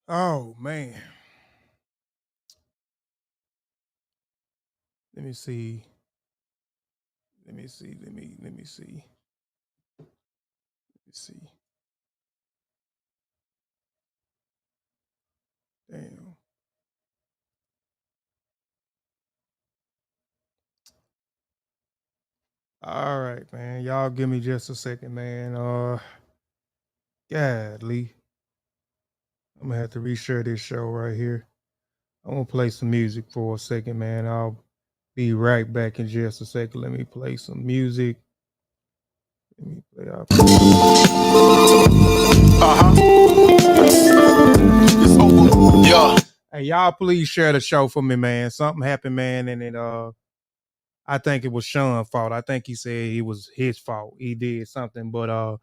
Oh man. Let me see. Let me see. Let me see. Let me see. Damn. All right, man. Y'all give me just a second, man. Godly. I'm gonna have to reshare this show right here. I'm gonna play some music for a second, man. I'll be right back in just a second. Let me play some music. Let me play out. It's over. Yeah. Hey, y'all, please share the show for me, man. Something happened, man, and it I think it was Sean's fault. I think he said it was his fault. He did something, but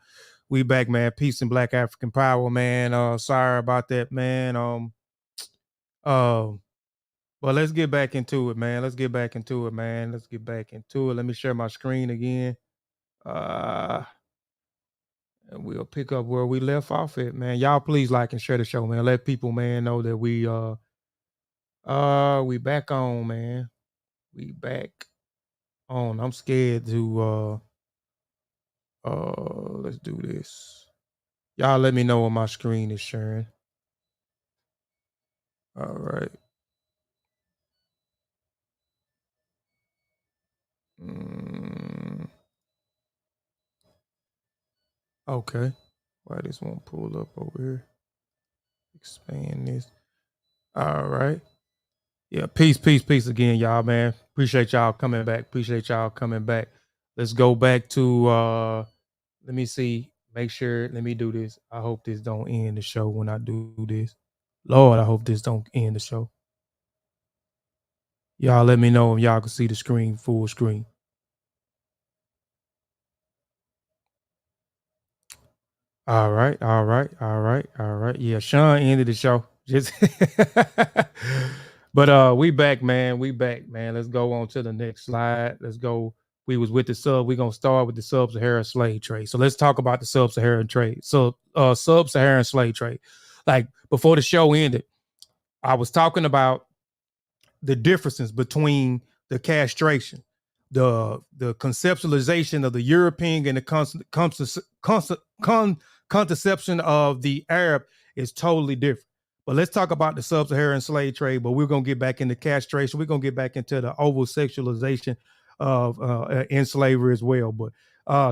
we back, man. Peace and Black African power, man. Sorry about that, man. Uh, but let's get back into it, man. Let's get back into it, man. Let's get back into it. Let me share my screen again. And we'll pick up where we left off at, man. Y'all please like and share the show, man. Let people, man, know that we back on, man. We back on. I'm scared to let's do this. Y'all let me know when my screen is sharing. All right. Okay. Why this won't pull up over here? Expand this. All right. Yeah, peace again, y'all, man. Appreciate y'all coming back. Let's go back to let me see. Make sure, let me do this. I hope this don't end the show when I do this. Lord, I hope this don't end the show. Y'all let me know if y'all can see the screen, full screen. All right. Yeah, Sean ended the show. Just but we back, man. Let's go on to the next slide. Let's go. We was with the sub. We're gonna start with the sub-Saharan slave trade. So let's talk about the sub-Saharan trade. So sub-Saharan slave trade. Like before the show ended, I was talking about the differences between the castration, the conceptualization of the European and the conception of the Arab is totally different. But let's talk about the sub-Saharan slave trade. But we're gonna get back into castration. We're gonna get back into the over sexualization of in slavery as well. But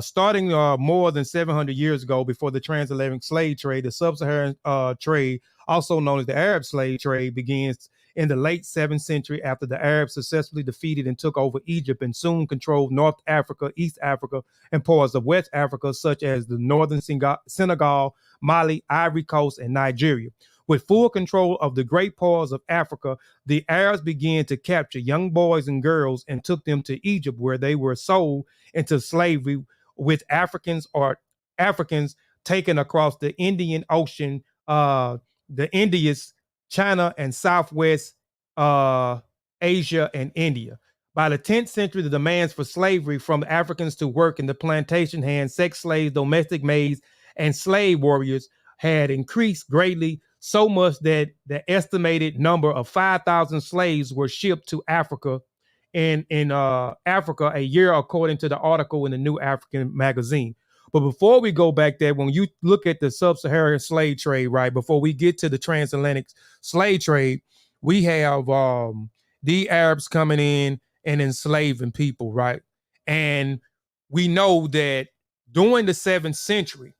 starting more than 700 years ago, before the transatlantic slave trade, the sub-Saharan trade, also known as the Arab slave trade, begins in the late 7th century after the Arabs successfully defeated and took over Egypt and soon controlled North Africa, East Africa, and parts of West Africa, such as the northern Senegal, Mali, Ivory Coast, and Nigeria. With full control of the great parts of Africa, the Arabs began to capture young boys and girls and took them to Egypt, where they were sold into slavery, with Africans taken across the Indian Ocean, the Indies, China, and Southwest Asia and India. By the 10th century, the demands for slavery from Africans to work in the plantation hands, sex slaves, domestic maids, and slave warriors had increased greatly, so much that the estimated number of 5,000 slaves were shipped to Africa in Africa a year, according to the article in the New African magazine. But before we go back there, when you look at the sub-Saharan slave trade, right, before we get to the transatlantic slave trade, we have the Arabs coming in and enslaving people, right? And we know that during the 7th century,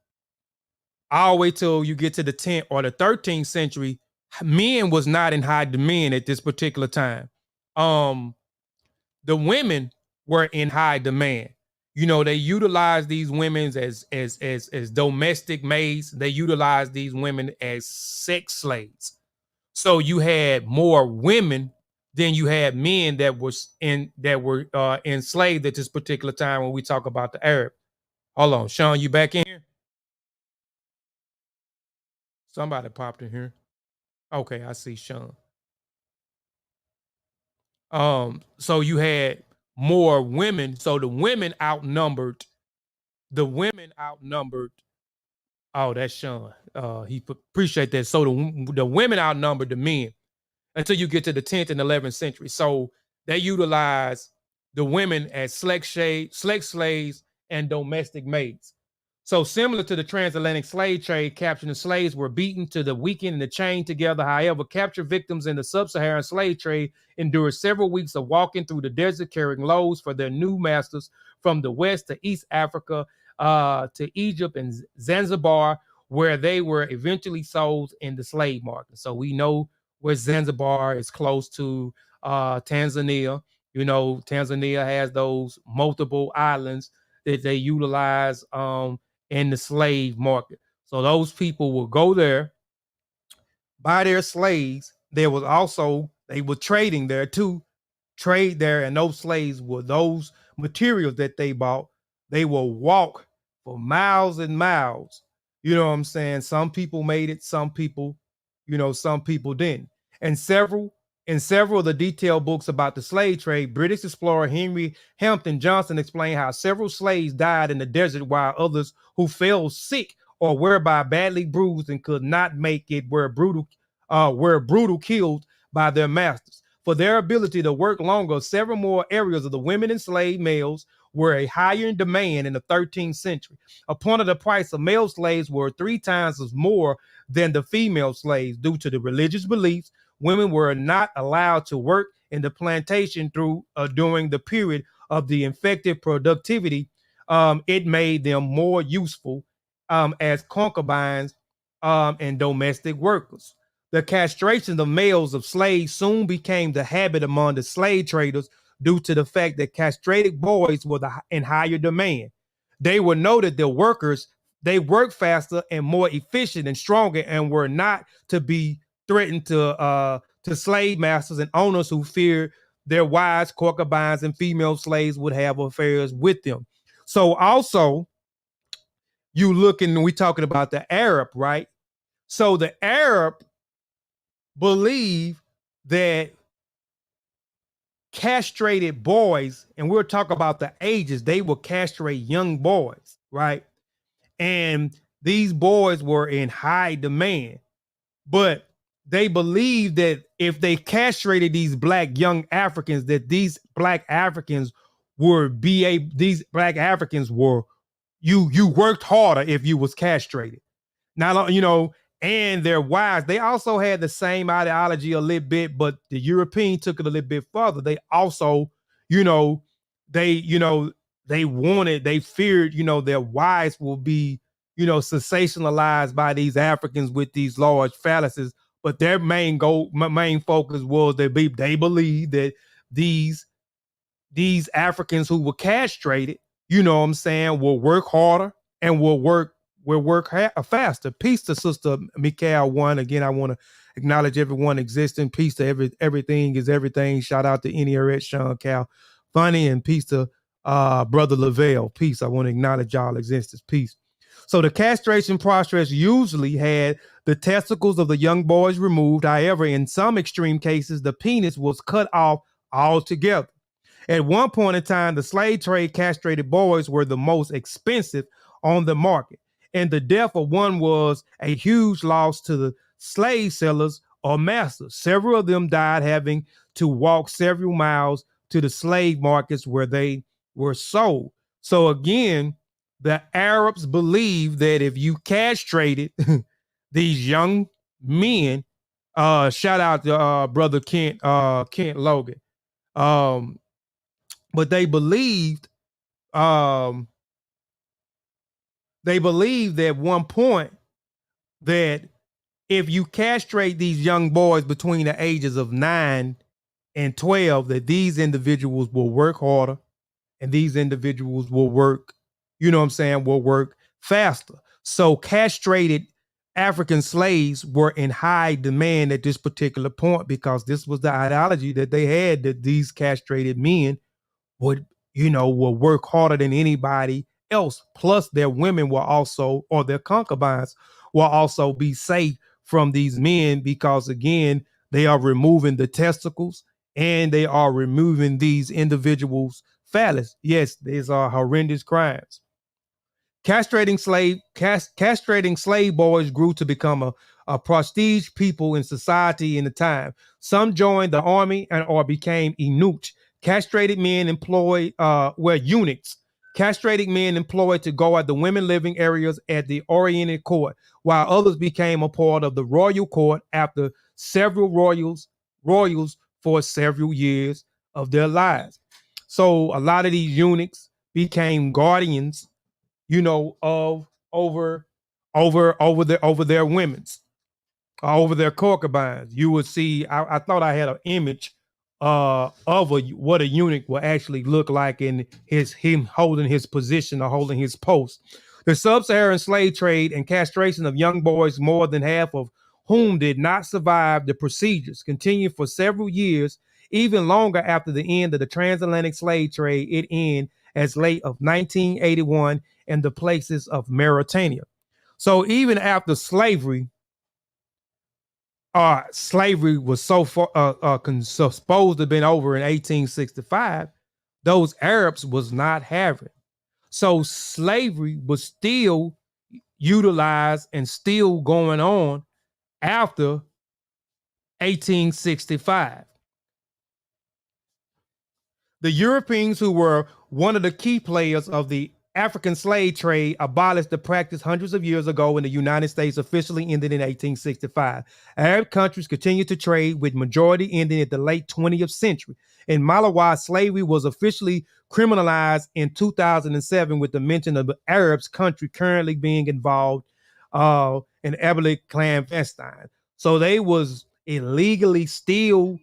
all the way till you get to the 10th or the 13th century, men was not in high demand at this particular time. The women were in high demand. You know, they utilized these women as domestic maids. They utilized these women as sex slaves. So you had more women than you had men that were enslaved at this particular time when we talk about the Arab. Hold on, Sean, you back in here? Somebody popped in here. Okay, I see Sean. So you had more women. So the women outnumbered Oh, that's Sean. Appreciate that. So the women outnumbered the men until you get to the 10th and 11th century. So they utilize the women as sex slaves and domestic maids. So similar to the transatlantic slave trade, captured slaves were beaten to the weakened and chained together. However, captured victims in the Sub-Saharan slave trade endured several weeks of walking through the desert carrying loads for their new masters from the west to East Africa, to Egypt and Zanzibar, where they were eventually sold in the slave market. So we know where Zanzibar is close to Tanzania. You know, Tanzania has those multiple islands that they utilize in the slave market. So those people will go there, buy their slaves. There was also, they were trading there too, trade there, and those slaves were those materials that they bought. They will walk for miles and miles. You know what I'm saying? Some people made it, some people, some people didn't. And several of the detailed books about the slave trade, British explorer Henry Hampton Johnson explained how several slaves died in the desert, while others who fell sick or were badly bruised and could not make it were brutal killed by their masters. For their ability to work longer, several more areas of the women enslaved males were a higher in demand in the 13th century. Upon the price of male slaves were 3 times as more than the female slaves due to the religious beliefs. Women were not allowed to work in the plantation during the period of the effective productivity. It made them more useful as concubines and domestic workers. The castration of males of slaves soon became the habit among the slave traders due to the fact that castrated boys were in higher demand. They were noted that workers, they worked faster and more efficient and stronger, and were not to be threatened to slave masters and owners who feared their wives, concubines, and female slaves would have affairs with them. So also, you looking, we talking about the Arab, right? So the Arab believe that castrated boys, and we'll talk about the ages, they will castrate young boys, right? And these boys were in high demand, but they believed that if they castrated these black young Africans, that these black Africans these black Africans were, you worked harder if you was castrated. Now, and their wives, they also had the same ideology a little bit, but the European took it a little bit further. They also, you know, they feared, their wives will be, sensationalized by these Africans with these large phalluses. But their main focus was they believed that these Africans who were castrated, will work harder and will work faster. Peace to Sister Mikhail One. Again, I want to acknowledge everyone existing. Peace to everything is everything. Shout out to NERS, Sean Cal, Funny, and peace to Brother Lavelle. Peace. I want to acknowledge y'all existence. Peace. So the castration process usually had the testicles of the young boys removed. However, in some extreme cases, the penis was cut off altogether. At one point in time, the slave trade castrated boys were the most expensive on the market, and the death of one was a huge loss to the slave sellers or masters. Several of them died having to walk several miles to the slave markets where they were sold. So again, the Arabs believed that if you castrated these young men, shout out to brother Kent Logan, but they believed at one point that if you castrate these young boys between the ages of 9 and 12, that these individuals will work harder and these individuals will work, will work faster. So castrated African slaves were in high demand at this particular point because this was the ideology that they had, that these castrated men will work harder than anybody else. Plus, their women will also, or their concubines will also be safe from these men because, again, they are removing the testicles and they are removing these individuals' phallus. Yes, these are horrendous crimes. Castrating slave boys grew to become a prestige people in society in the time. Some joined the army and or became eunuchs. Castrated men employed were eunuchs. Castrated men employed to guard the women living areas at the Oriental court, while others became a part of the royal court after several royals for several years of their lives. So a lot of these eunuchs became guardians, of over their women's, over their concubines. You would see. I thought I had an image of what a eunuch will actually look like in him holding his position or holding his post. The sub-Saharan slave trade and castration of young boys, more than half of whom did not survive the procedures, continued for several years, even longer after the end of the transatlantic slave trade. It ended as late of 1981 in the places of Mauritania. So even after slavery was so far supposed to have been over in 1865, those Arabs was not having. So slavery was still utilized and still going on after 1865. The Europeans, who were one of the key players of the African slave trade, abolished the practice hundreds of years ago, and the United States officially ended in 1865. Arab countries continued to trade, with majority ending at the late 20th century. In Malawi, slavery was officially criminalized in 2007, with the mention of the Arabs country currently being involved in abolition clandestine. So they was illegally still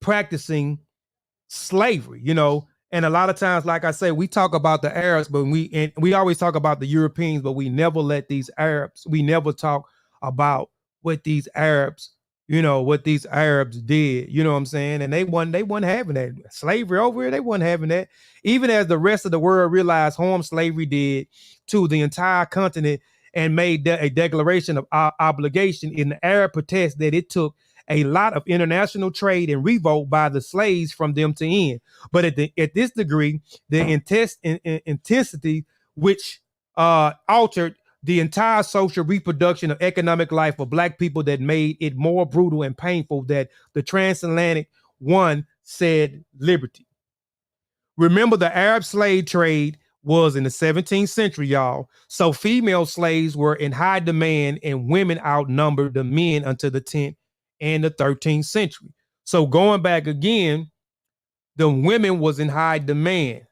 practicing slavery, and a lot of times, like I say, we talk about the Arabs, but we always talk about the Europeans, but we never talk about what these Arabs, did, you know what I'm saying? And they wasn't having that slavery over here. They wasn't having that. Even as the rest of the world realized harm slavery did to the entire continent and made a declaration of obligation, in the Arab protest that it took a lot of international trade and revolt by the slaves from them to end. But at this degree, the intensity which altered the entire social reproduction of economic life for Black people, that made it more brutal and painful, that the transatlantic one said liberty. Remember, the Arab slave trade was in the 17th century, y'all. So female slaves were in high demand, and women outnumbered the men until the 10th and the 13th century. So going back again, the women was in high demand.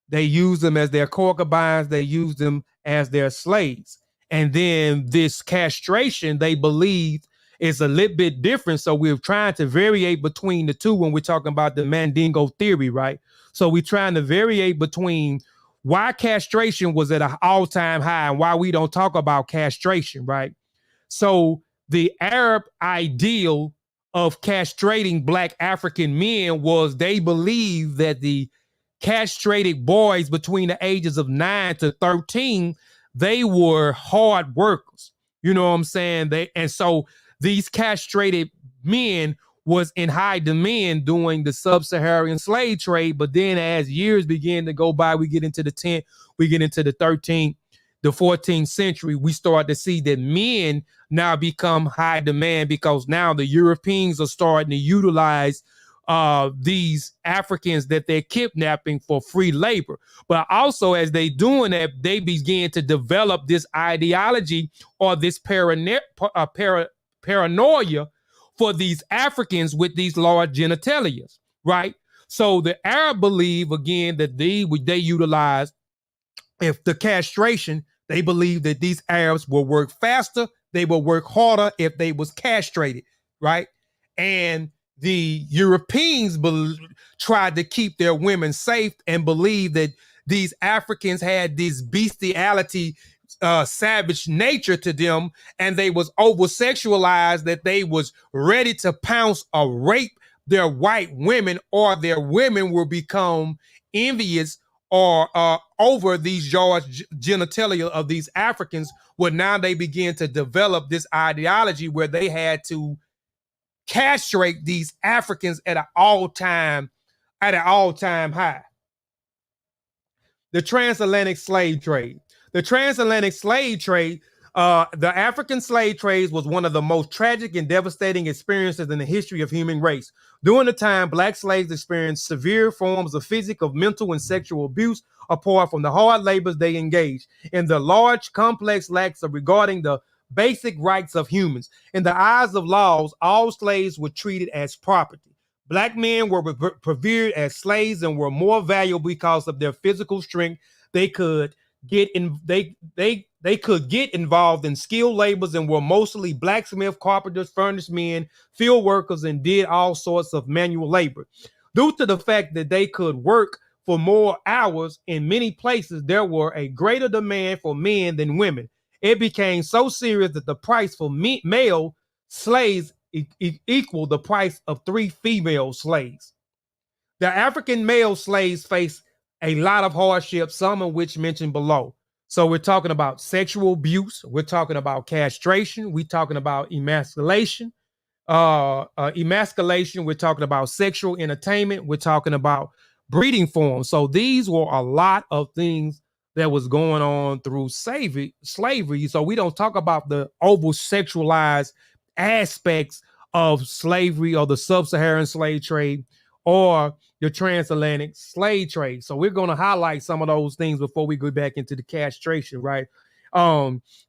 They used them as their concubines. They used them as their slaves. And then this castration, they believed, is a little bit different. So we're trying to variate between the two when we're talking about the Mandingo Theory, right? So we're trying to variate between why castration was at an all-time high and why we don't talk about castration, right? So the Arab ideal of castrating Black African men was, they believed that the castrated boys between the ages of 9 to 13, they were hard workers. You know what I'm saying? So these castrated men was in high demand during the sub-Saharan slave trade. But then as years began to go by, we get into the 10th, we get into the 13th, the 14th century, we start to see that men now become high demand, because now the Europeans are starting to utilize these Africans that they're kidnapping for free labor. But also, as they doing that, they begin to develop this ideology or this paranoia for these Africans with these large genitalia, right? So the Arab believe again that they utilize, if the castration, they believe that these Arabs will work faster, they will work harder if they was castrated, right? And the Europeans tried to keep their women safe and believed that these Africans had this bestiality, savage nature to them, and they was over-sexualized, that they was ready to pounce or rape their white women, or their women will become envious or over these large genitalia of these Africans. Well, now they begin to develop this ideology where they had to castrate these Africans at an all-time high. The transatlantic slave trade. The transatlantic slave trade, the African slave trade was one of the most tragic and devastating experiences in the history of human race. During the time, black slaves experienced severe forms of physical, mental, and sexual abuse apart from the hard labors they engaged in the large, complex lacks of regarding the basic rights of humans. In the eyes of laws, all slaves were treated as property. Black men were revered as slaves and were more valuable because of their physical strength. They could get in they could get involved in skilled labors and were mostly blacksmith, carpenters, furnace men, field workers, and did all sorts of manual labor. Due to the fact that they could work for more hours in many places, there were a greater demand for men than women. It became so serious that the price for male slaves equaled the price of 3 female slaves. The African male slaves faced a lot of hardships, some of which mentioned below. So we're talking about sexual abuse, we're talking about castration, we're talking about emasculation, we're talking about sexual entertainment, we're talking about breeding forms. So these were a lot of things that was going on through slavery. So we don't talk about the over sexualized aspects of slavery or the sub-Saharan slave trade or the transatlantic slave trade. So we're going to highlight some of those things before we go back into the castration, right?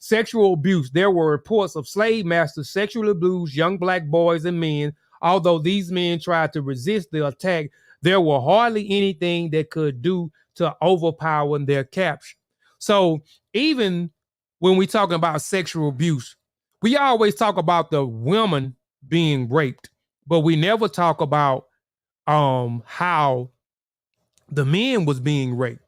Sexual abuse. There were reports of slave masters sexually abused young black boys and men. Although these men tried to resist the attack, there were hardly anything that could do to overpower their capture. So even when we're talking about sexual abuse, we always talk about the women being raped, but we never talk about how the men was being raped.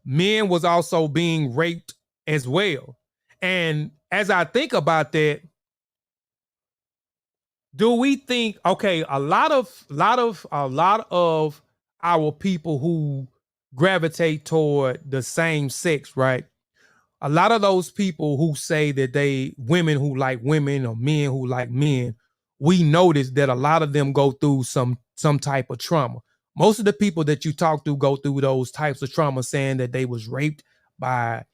Men was also being raped as well. And as I think about that, do we think, okay, a lot of our people who gravitate toward the same sex, right? A lot of those people who say that women who like women or men who like men, we notice that a lot of them go through some type of trauma. Most of the people that you talk to go through those types of trauma, saying that they was raped by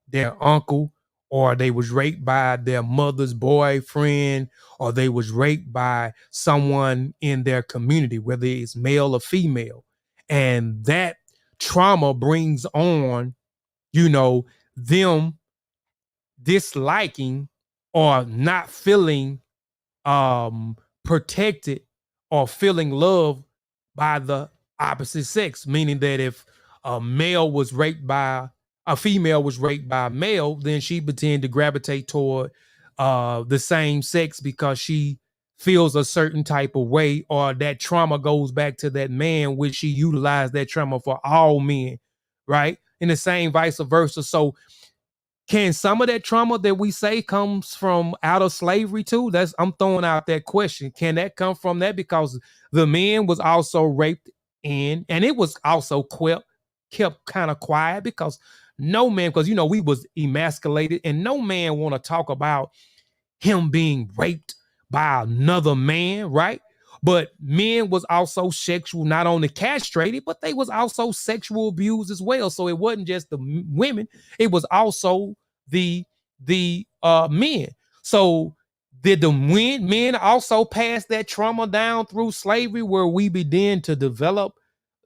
their uncle, or they was raped by their mother's boyfriend, or they was raped by someone in their community, whether it's male or female. And that trauma brings on, them disliking or not feeling protected or feeling loved by the opposite sex, meaning that if a female was raped by a male, then she would tend to gravitate toward the same sex because she feels a certain type of way, or that trauma goes back to that man, which she utilized that trauma for all men, right? And the same vice versa. So can some of that trauma that we say comes from out of slavery too? I'm throwing out that question. Can that come from that? Because the men was also raped and it was also kept kind of quiet, because no man, because we was emasculated, and no man want to talk about him being raped by another man, right? But men was also sexual, not only castrated, but they was also sexual abused as well. So it wasn't just the women, it was also the men. So did the men also pass that trauma down through slavery, where we begin to develop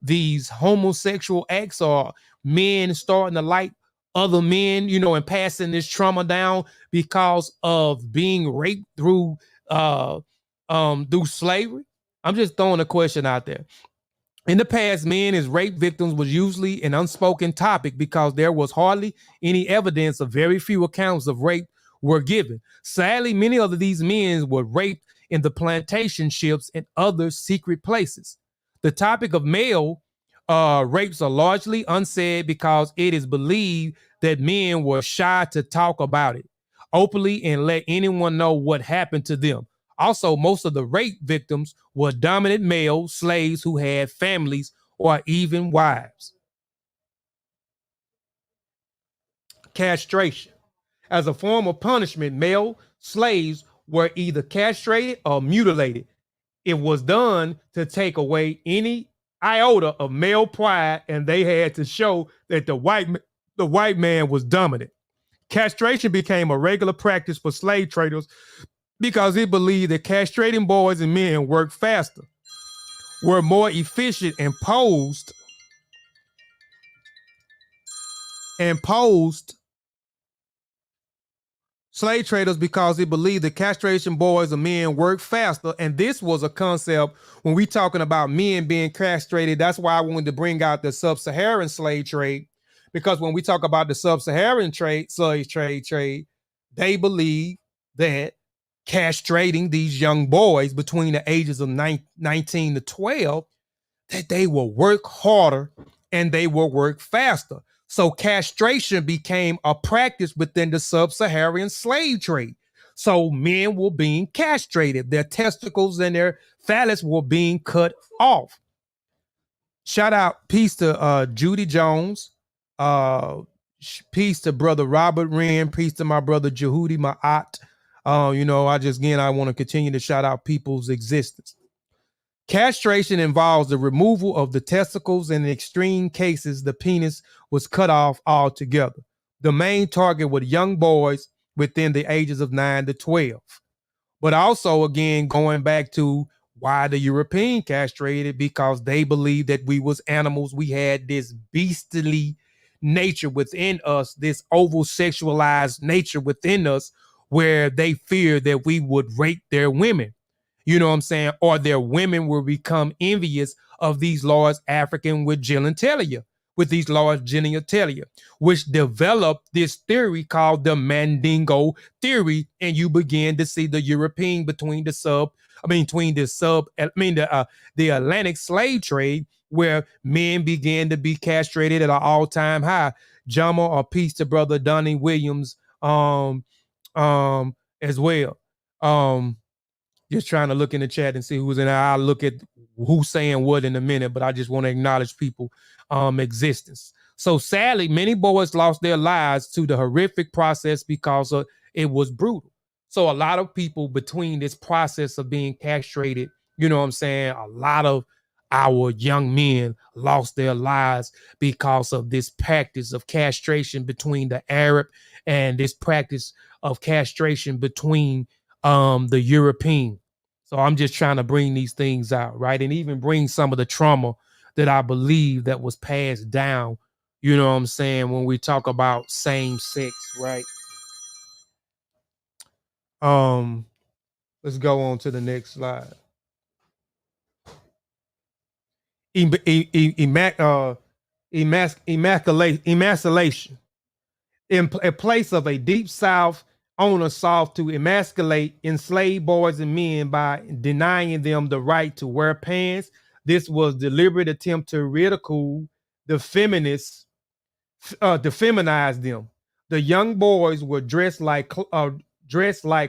these homosexual acts, or men starting to like other men, and passing this trauma down because of being raped through slavery? I'm just throwing a question out there. In the past, men as rape victims was usually an unspoken topic because there was hardly any evidence. Of very few accounts of rape were given. Sadly, many of these men were raped in the plantation ships and other secret places. The topic of male rapes are largely unsaid because it is believed that men were shy to talk about it openly and let anyone know what happened to them. Also, most of the rape victims were dominant male slaves who had families or even wives. Castration. As a form of punishment, male slaves were either castrated or mutilated. It was done to take away any iota of male pride, and they had to show that the white the white man was dominant. Castration became a regular practice for slave traders because it believed that castrating boys and men worked faster, were more efficient, and posed slave traders because they believed that castration boys and men work faster. And this was a concept when we talking about men being castrated. That's why I wanted to bring out the Sub-Saharan slave trade, because when we talk about the Sub-Saharan slave trade, they believe that castrating these young boys between the ages of 19 to 12, that they will work harder and they will work faster. So castration became a practice within the sub-Saharan slave trade. So men were being castrated. Their testicles and their phallus were being cut off. Shout out, peace to Judy Jones. Peace to brother Robert Wren. Peace to my brother Jehudi Ma'at. I want to continue to shout out people's existence. Castration involves the removal of the testicles, and in extreme cases, the penis was cut off altogether. The main target were young boys within the ages of 9 to 12. But also, again, going back to why the European castrated, because they believed that we was animals. We had this beastly nature within us, this over-sexualized nature within us, where they feared that we would rape their women. You know what I'm saying? Or their women will become envious of these large African with genitalia, which developed this theory called the Mandingo Theory. And you begin to see the European the Atlantic slave trade, where men began to be castrated at an all-time high. Jama, or peace to brother Donnie Williams, as well. Just trying to look in the chat and see who's in there. I'll look at who's saying what in a minute, but I just want to acknowledge people existence. So sadly, many boys lost their lives to the horrific process because it was brutal. So a lot of people between this process of being castrated, you know what I'm saying, a lot of our young men lost their lives because of this practice of castration between the Arab, and this practice of castration between the European. So I'm just trying to bring these things out, right? And even bring some of the trauma that I believe that was passed down, you know what I'm saying, when we talk about same sex, right? Let's go on to the next slide. Emasculation. In a place of a deep South, owner sought to emasculate enslaved boys and men by denying them the right to wear pants. This was a deliberate attempt to ridicule the feminists, to feminize them. The young boys were dressed like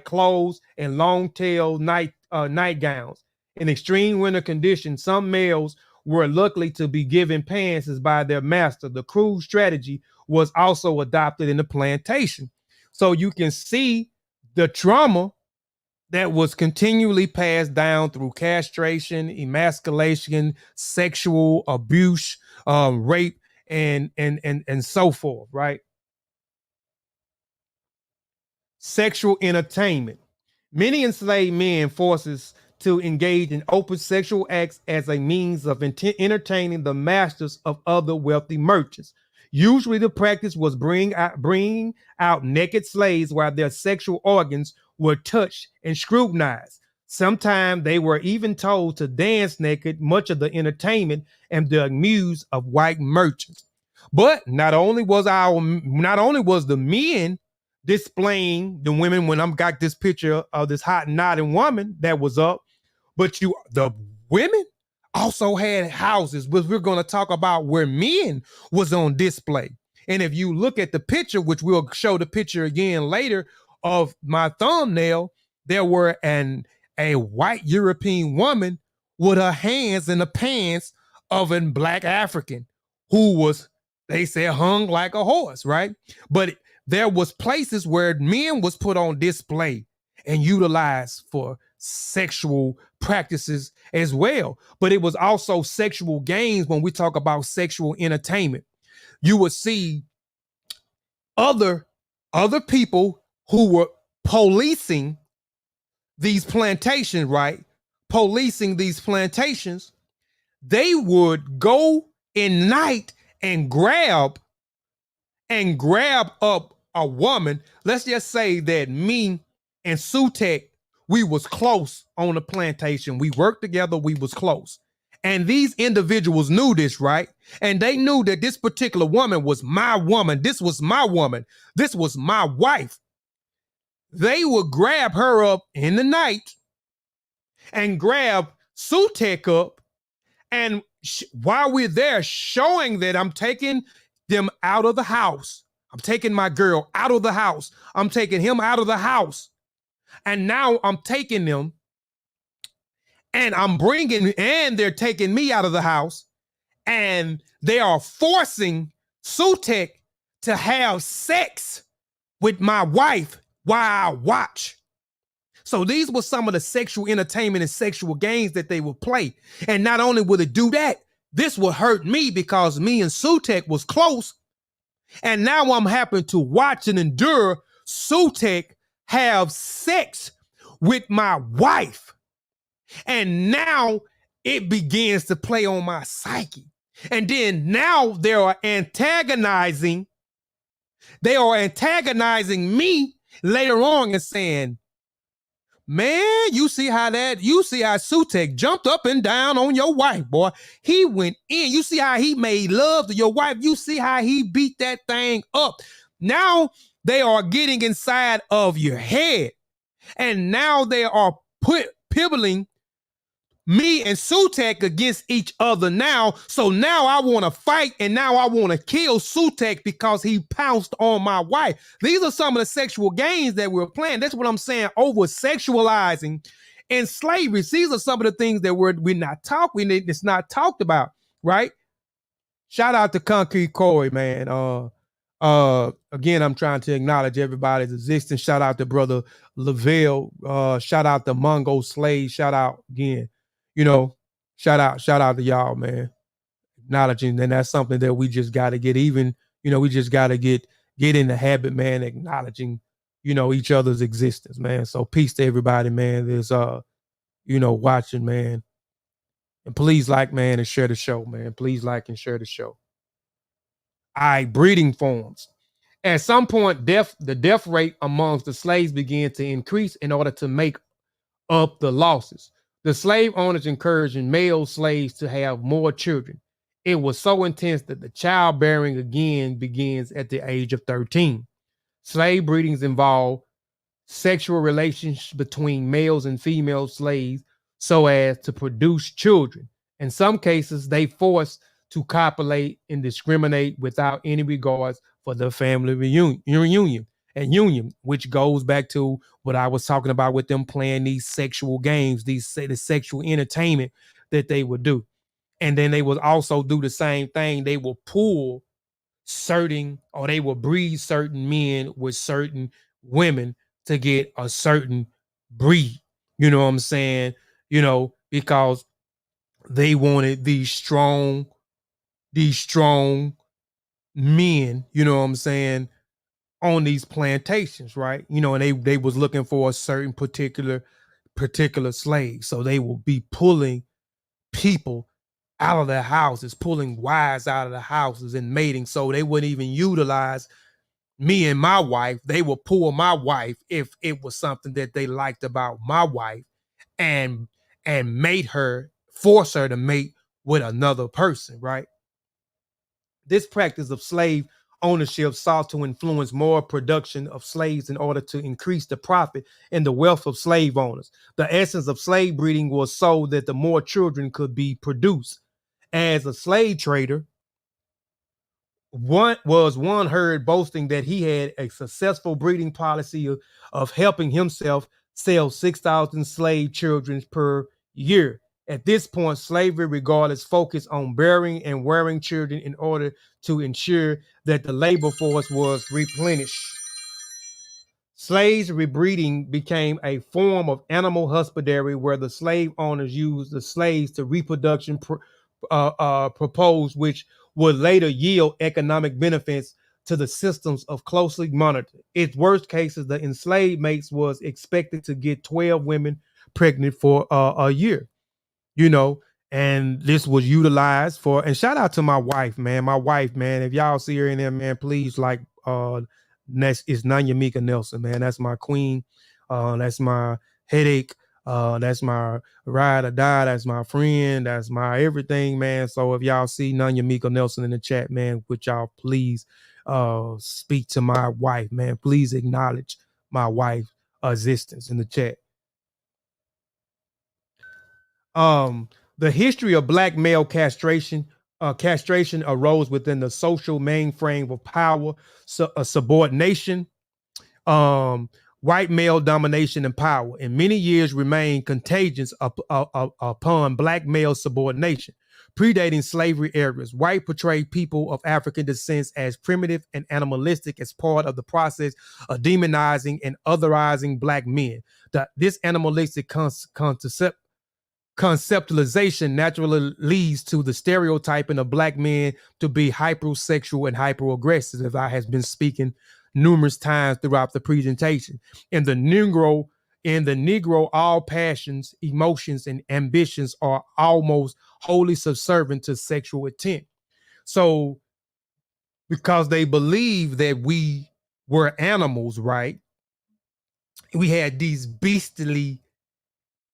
clothes and long-tailed nightgowns. In extreme winter conditions, some males were lucky to be given pants by their master. The cruel strategy was also adopted in the plantation. So you can see the trauma that was continually passed down through castration, emasculation, sexual abuse, rape, and so forth, right? Sexual entertainment. Many enslaved men forces to engage in open sexual acts as a means of entertaining the masters of other wealthy merchants. Usually the practice was bringing out naked slaves while their sexual organs were touched and scrutinized. Sometimes they were even told to dance naked, much of the entertainment and the amuse of white merchants. But not only was the men displaying the women, when I'm got this picture of this hot nodding woman that was up, but the women also had houses, which we're going to talk about, where men was on display. And if you look at the picture, which we'll show the picture again later of my thumbnail, there were a white European woman with her hands in the pants of a black African who was, they said, hung like a horse, right? But there was places where men was put on display and utilized for sexual practices as well. But it was also sexual gains. When we talk about sexual entertainment, you would see other people who were policing these plantations, right? Policing these plantations, they would go in night and grab up a woman. Let's just say that me and Sutek, we was close on the plantation. We worked together, we was close. And these individuals knew this, right? And they knew that this particular woman was my woman. This was my woman. This was my wife. They would grab her up in the night and grab Sutek up. And while we're there, showing that I'm taking them out of the house. I'm taking my girl out of the house. I'm taking him out of the house. And now I'm taking them and they're taking me out of the house, and they are forcing Sutek to have sex with my wife while I watch. So these were some of the sexual entertainment and sexual games that they would play. And not only would it do that, this would hurt me because me and Sutek was close. And now I'm having to watch and endure Sutek have sex with my wife. And now it begins to play on my psyche. And then now they are antagonizing me later on and saying, man, you see how Sutek jumped up and down on your wife, boy. He went in. You see how he made love to your wife. You see how he beat that thing up. Now they are getting inside of your head. And now they are pivoting me and Sutek against each other now. So now I want to fight, and now I want to kill Sutek because he pounced on my wife. These are some of the sexual games that we're playing. That's what I'm saying, over sexualizing and slavery. These are some of the things that it's not talked about, right? Shout out to Concrete Corey, man. Again, I'm trying to acknowledge everybody's existence. Shout out to brother Lavelle. Shout out to Mongo Slade. Shout out again. Shout out to y'all, man. Acknowledging, and that's something that we just got to get we just got to get in the habit, man, acknowledging, each other's existence, man. So peace to everybody, man. There's, watching, man. And please like, man, and share the show, man. Please like and share the show. All right, breeding forms. At some point, the death rate amongst the slaves began to increase in order to make up the losses. The slave owners encouraged male slaves to have more children. It was so intense that the childbearing again begins at the age of 13. Slave breedings involve sexual relations between males and female slaves so as to produce children. In some cases, they forced to copulate and discriminate without any regards for the family reunion, which goes back to what I was talking about with them playing these sexual games, the sexual entertainment that they would do. And then they would also do the same thing. They will pull they will breed certain men with certain women to get a certain breed. You know what I'm saying? Because they wanted these strong men, you know what I'm saying, on these plantations, right? And they was looking for a certain particular slave. So they will be pulling people out of their houses, pulling wives out of the houses and mating. So they wouldn't even utilize me and my wife. They would pull my wife if it was something that they liked about my wife and force her to mate with another person, right? This practice of slave ownership sought to influence more production of slaves in order to increase the profit and the wealth of slave owners. The essence of slave breeding was so that the more children could be produced. As a slave trader, one heard boasting that he had a successful breeding policy of helping himself sell 6,000 slave children per year. At this point, slavery regarded its focus on bearing and wearing children in order to ensure that the labor force was replenished. Slaves rebreeding became a form of animal husbandry where the slave owners used the slaves to reproduction proposed, which would later yield economic benefits to the systems of closely monitored. Its worst cases, the enslaved mates was expected to get 12 women pregnant for a year, you know, and this was utilized for, and shout out to my wife, man. My wife, man, if y'all see her in there, man, please next is Nanya Nelson, man. That's my queen. That's my headache. That's my ride or die. That's my friend. That's my everything, man. So if y'all see Nanya Nelson in the chat, man, would y'all please speak to my wife, man. Please acknowledge my wife's existence in the chat. The history of black male castration arose within the social mainframe of power, subordination, white male domination and power, and many years remained contagious upon black male subordination. Predating slavery eras, white portrayed people of African descent as primitive and animalistic as part of the process of demonizing and otherizing black men. This animalistic conceptualization naturally leads to the stereotyping of black men to be hypersexual and hyperaggressive, as I has been speaking numerous times throughout the presentation. In the Negro, all passions, emotions, and ambitions are almost wholly subservient to sexual intent. So, because they believe that we were animals, right? We had these beastly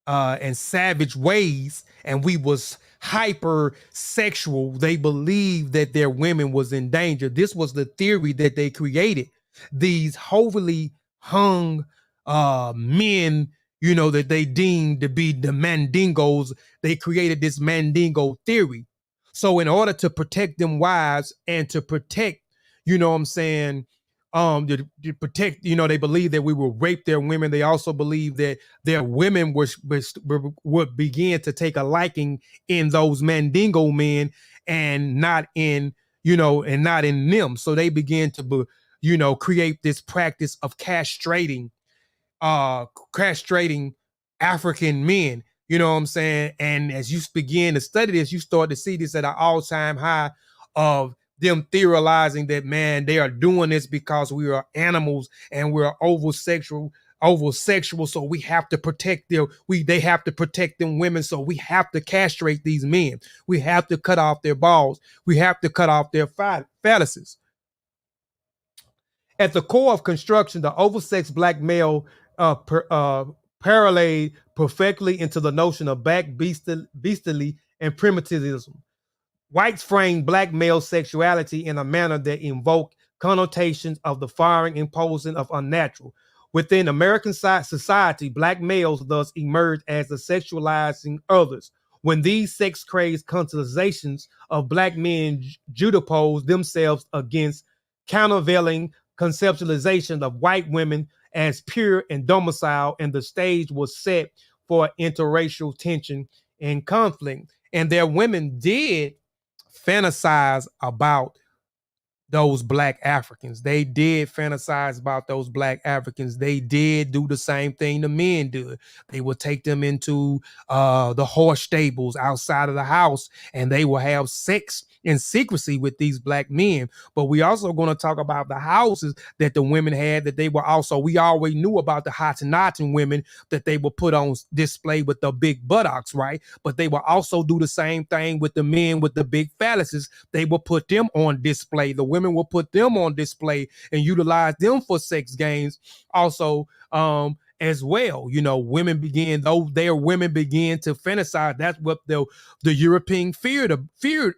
and savage ways, and we was hyper sexual. They believed that their women was in danger. This was the theory that they created. These overly hung men, you know, that they deemed to be the Mandingos. They created this Mandingo theory. So in order to protect them wives and to protect, you know what I'm saying, to protect, you know, they believe that we will rape their women. They also believe that their women would begin to take a liking in those Mandingo men and not in, you know, and not in them. So they begin to, you know, create this practice of castrating African men, you know what I'm saying? And as you begin to study this, you start to see this at an all-time high of them theorizing that, man, they are doing this because we are animals and we're over sexual, so we have to protect they have to protect them women, so we have to castrate these men. We have to cut off their balls. We have to cut off their phalluses. At the core of construction, the oversexed black male parlayed perfectly into the notion of black beastly and primitivism. Whites frame black male sexuality in a manner that invoke connotations of the foreign imposing of unnatural. Within American society, black males thus emerge as the sexualizing others. When these sex-crazed conceptualizations of black men juxtapose themselves against countervailing conceptualization of white women as pure and domicile, and the stage was set for interracial tension and conflict. And their women did fantasize about those black Africans. They did fantasize about those black Africans. They did do the same thing the men did. They would take them into the horse stables outside of the house, and they will have sex in secrecy with these black men. But we also going to talk about the houses that the women had, that they were also, we always knew about the Hottentotten women that they were put on display with the big buttocks, right? But they will also do the same thing with the men with the big phalluses. They will put them on display. The women will put them on display and utilize them for sex games also, as well. You know, their women begin to fantasize. That's what the European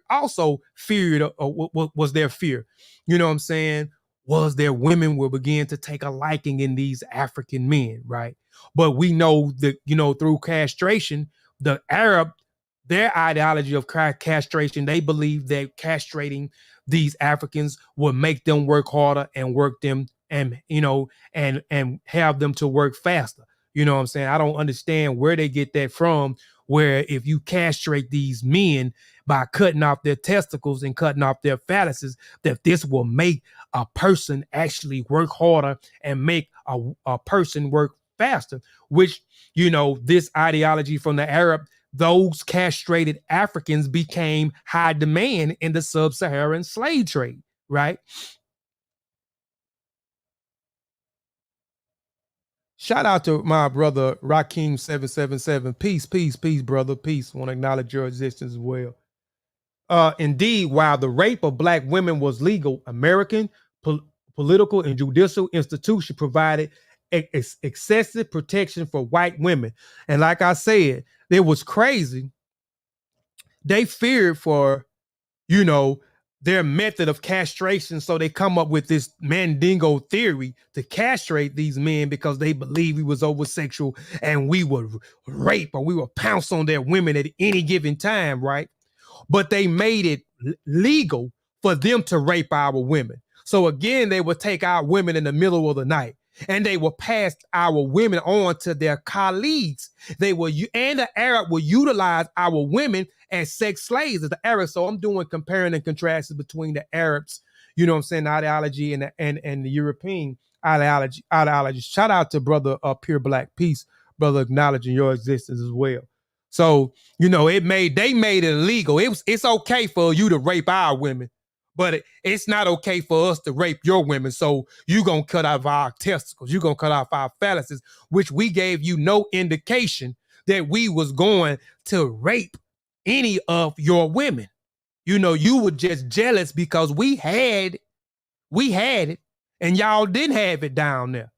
also feared, was their fear. You know what I'm saying? Was their women will begin to take a liking in these African men, right? But we know that, you know, through castration, the Arab, their ideology of castration, they believe that castrating these Africans would make them work harder and work them, and, you know, and have them to work faster. You know what I'm saying? I don't understand where they get that from, where if you castrate these men by cutting off their testicles and cutting off their phalluses, that this will make a person actually work harder and make a person work faster, which, you know, this ideology from the Arab, those castrated Africans became high demand in the Sub-Saharan slave trade, right? Shout out to my brother Rakim 777. Peace, peace, peace, brother. Peace. Want to acknowledge your existence as well. Indeed, while the rape of black women was legal, American political and judicial institution provided excessive protection for white women. And like I said, it was crazy. They feared for, you know, their method of castration. So they come up with this Mandingo theory to castrate these men because they believe we was over-sexual and we would rape or we would pounce on their women at any given time, right? But they made it legal for them to rape our women. So again, they would take our women in the middle of the night and they will pass our women on to their colleagues. They will, and the Arab will utilize our women as sex slaves as the Arabs. So I'm doing comparing and contrasting between the Arabs, you know what I'm saying, ideology and the European ideology. Shout out to brother Pure Black Peace, brother, acknowledging your existence as well. So, you know, they made it illegal. It's okay for you to rape our women, but it's not okay for us to rape your women. So you gonna cut off our testicles, you gonna cut off our phalluses, which we gave you no indication that we was going to rape any of your women. You know, you were just jealous because we had it and y'all didn't have it down there.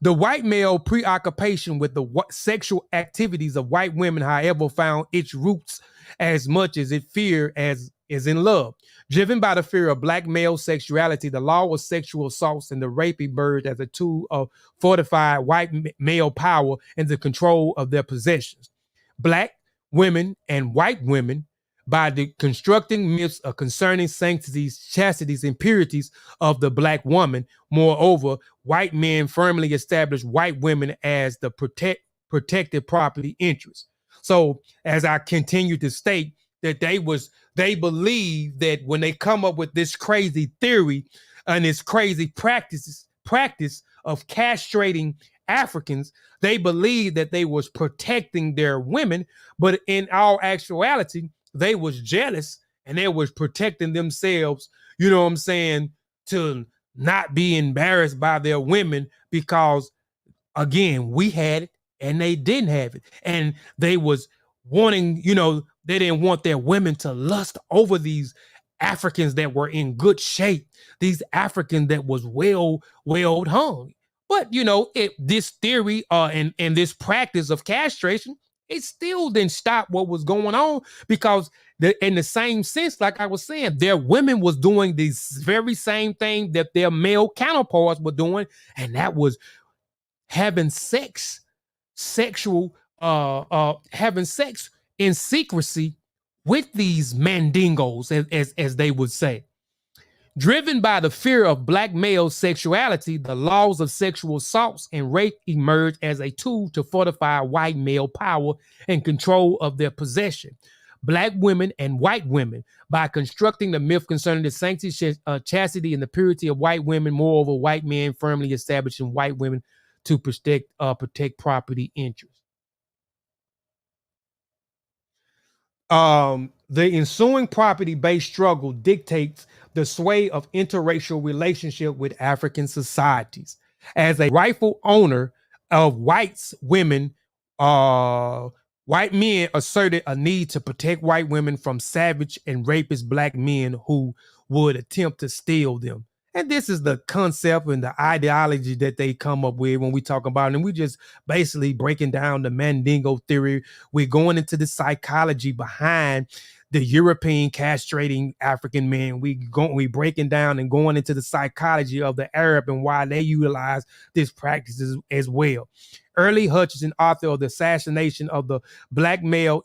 The white male preoccupation with the sexual activities of white women, however, found its roots as much as it fear as is in love. Driven by the fear of black male sexuality, the law of sexual assaults and the rape emerged as a tool of fortified white male power and the control of their possessions. Black women and white women, by the constructing myths of concerning sanctities, chastities, and purities of the black woman. Moreover, white men firmly established white women as the protected property interest. So as I continue to state that they believe that when they come up with this crazy theory and this crazy practice of castrating Africans, they believe that they was protecting their women, but in all actuality, they was jealous and they was protecting themselves, you know what I'm saying, to not be embarrassed by their women because, again, we had it and they didn't have it. And they was wanting, you know, they didn't want their women to lust over these Africans that were in good shape, these Africans that was well hung. But, you know, this theory and this practice of castration, it still didn't stop what was going on because in the same sense, like I was saying, their women was doing this very same thing that their male counterparts were doing, and that was having sex, having sex in secrecy with these mandingos, as they would say. Driven by the fear of black male sexuality, the laws of sexual assaults and rape emerged as a tool to fortify white male power and control of their possession. Black women and white women, by constructing the myth concerning the sanctity, chastity, and the purity of white women. Moreover, white men firmly establishing white women to protect property interests. The ensuing property-based struggle dictates the sway of interracial relationship with African societies. As a rightful owner of white women, white men asserted a need to protect white women from savage and rapist black men who would attempt to steal them. And this is the concept and the ideology that they come up with when we talk about it. And we just basically breaking down the Mandingo theory. We're going into the psychology behind the European castrating African men. We breaking down and going into the psychology of the Arab and why they utilize this practice as well. Early Hutchinson, author of The Assassination of the Black Male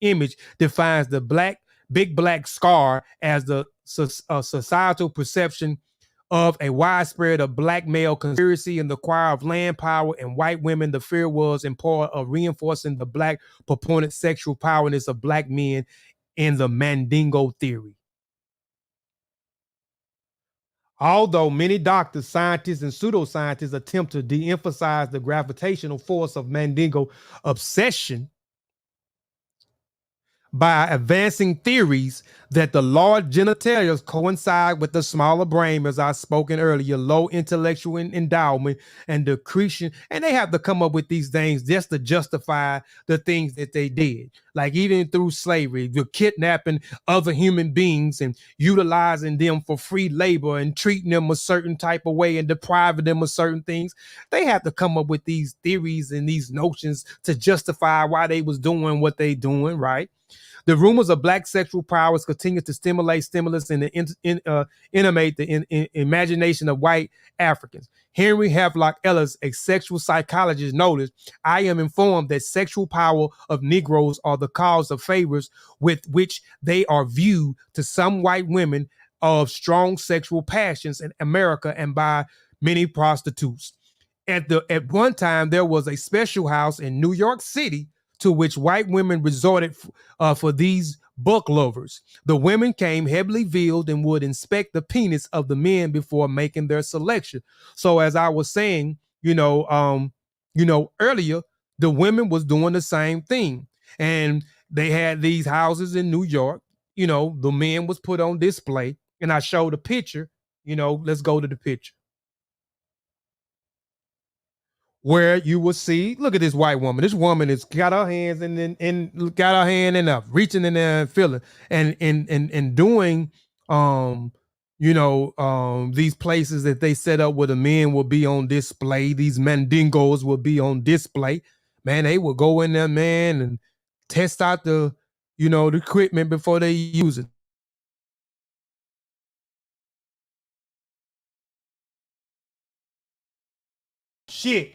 Image, defines the big black scar as the societal perception of a widespread of black male conspiracy in the acquire of land power and white women. The fear was in part of reinforcing the black proponent sexual powerness of black men in the Mandingo theory. Although many doctors, scientists, and pseudoscientists attempt to de-emphasize the gravitational force of Mandingo obsession, by advancing theories that the large genitalia coincide with the smaller brain, as I spoken earlier, low intellectual endowment and decretion. And they have to come up with these things just to justify the things that they did. Like even through slavery, you're kidnapping other human beings and utilizing them for free labor and treating them a certain type of way and depriving them of certain things. They have to come up with these theories and these notions to justify why they was doing what they doing, right? The rumors of black sexual powers continue to stimulus, and animate the imagination of white Africans. Henry Havelock Ellis, a sexual psychologist, noticed, I am informed that sexual power of Negroes are the cause of favors with which they are viewed to some white women of strong sexual passions in America and by many prostitutes. At one time, there was a special house in New York City to which white women resorted for these buck lovers. The women came heavily veiled and would inspect the penis of the men before making their selection. So, as I was saying, earlier, the women was doing the same thing, and they had these houses in New York. The men was put on display, and I showed a picture. Let's go to the picture where you will see, look at this white woman. This woman has got her hands and got her hand in up, reaching in there and feeling and doing these places that they set up where the men will be on display, these mandingos will be on display. Man, they will go in there, man, and test out the equipment before they use it. Shit.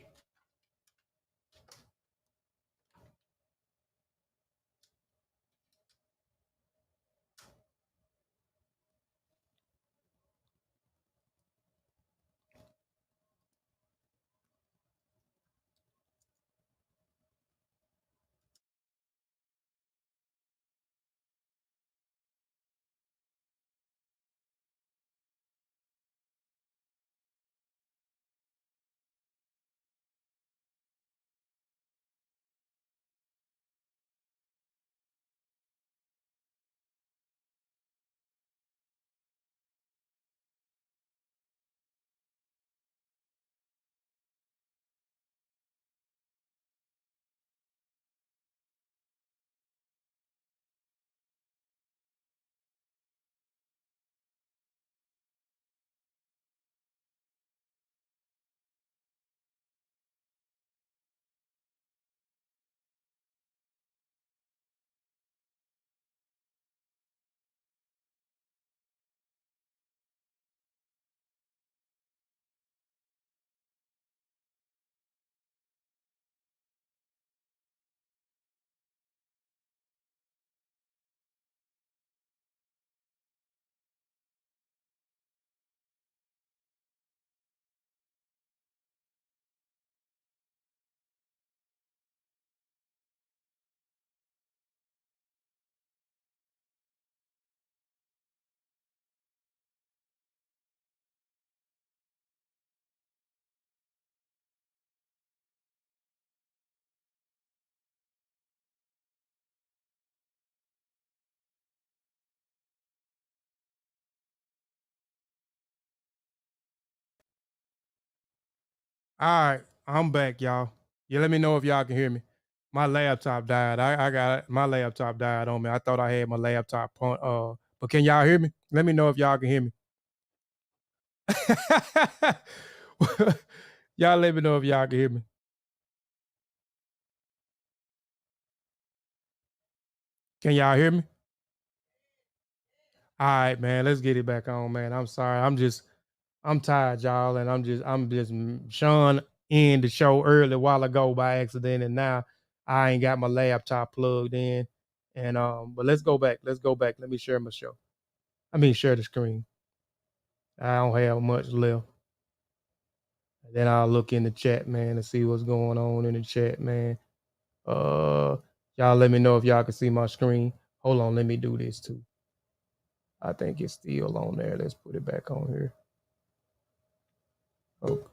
All right, I'm back, y'all. You let me know if y'all can hear me. My laptop died. I got my laptop died on me. I thought I had my laptop on. But can y'all hear me? Let me know if y'all can hear me. Y'all let me know if y'all can hear me. Can y'all hear me? All right, man. Let's get it back on, man. I'm sorry. I'm tired, y'all, and I'm just Sean in the show early a while ago by accident, and now I ain't got my laptop plugged in. And but let's go back. Let's go back. Let me share my show. I mean, share the screen. I don't have much left. And then I'll look in the chat, man, and see what's going on in the chat, man. Uh, y'all let me know if y'all can see my screen. Hold on, let me do this too. I think it's still on there. Let's put it back on here. Oh,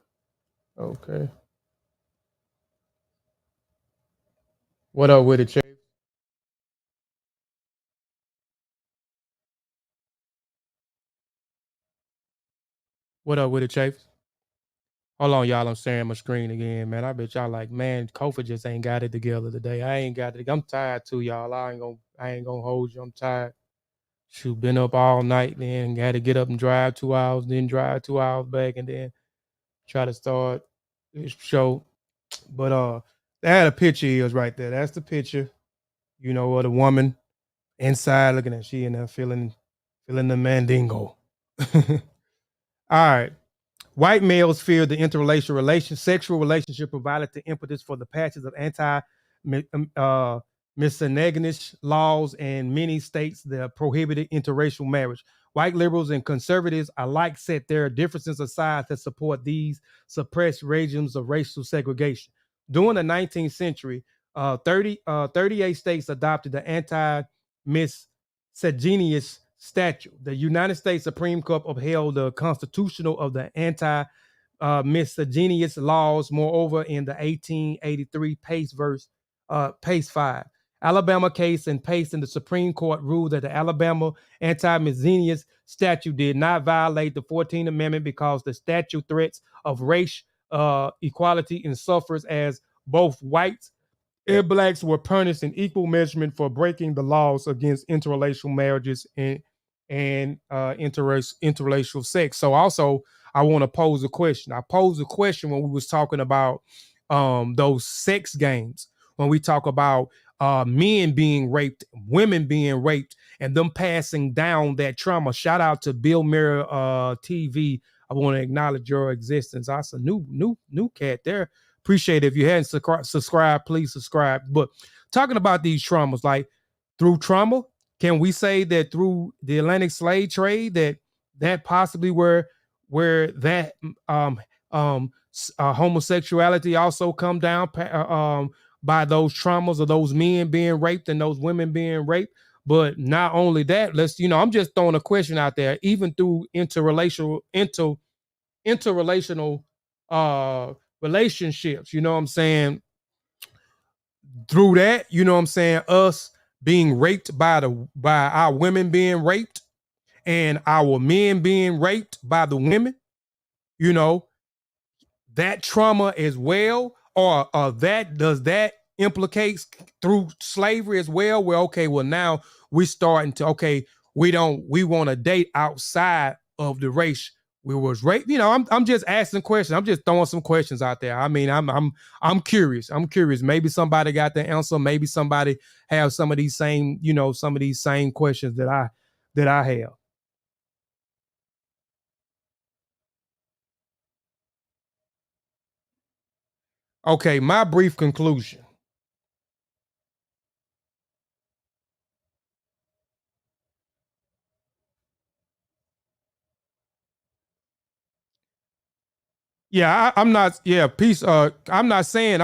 okay. What up with it, Chase? What up with it, Chafes? Hold on, y'all. I'm sharing my screen again, man. I bet y'all like, man, Kofi just ain't got it together today. I ain't got it. I'm tired too, y'all. I ain't gonna hold you. I'm tired. Shoot, been up all night, man. Had to get up and drive 2 hours, then drive 2 hours back, and then try to start this show. But that a picture is right there. That's the picture, of the woman inside looking at she in there feeling the mandingo. All right. White males fear the interracial sexual relationship provided the impetus for the passage of miscegenation laws and many states that prohibited interracial marriage. White liberals and conservatives alike set their differences aside to support these suppressed regimes of racial segregation. During the 19th century, 38 states adopted the anti-miscegenation statute. The United States Supreme Court upheld the constitutional of the miscegenation laws. Moreover, in the 1883 Pace 5 Alabama case and Pace in the Supreme Court ruled that the Alabama anti-miscegenation statute did not violate the 14th Amendment because the statute threats of race equality and suffers as both whites and blacks were punished in equal measurement for breaking the laws against interracial marriages and interracial sex. So also, I want to pose a question. I posed a question when we was talking about those sex games, when we talk about men being raped, women being raped, and them passing down that trauma. Shout out to Bill Mirror TV. I want to acknowledge your existence. That's a new cat there. Appreciate it. If you hadn't subscribed, please subscribe. But talking about these traumas, like through trauma, can we say that through the Atlantic slave trade that possibly where that homosexuality also come down by those traumas of those men being raped and those women being raped? But not only that, I'm just throwing a question out there. Even through interrelational relationships, you know what I'm saying? Through that, you know what I'm saying, us being raped by our women being raped and our men being raped by the women, that trauma as well, or does that implicates through slavery as well, where now we starting to we want to date outside of the race we was raped. I'm just asking questions. I'm just throwing some questions out there. I mean, I'm curious. Maybe somebody got the answer. Maybe somebody have some of these same questions that I have. Okay, my brief conclusion. Yeah, I'm not. Yeah, peace. I'm not saying.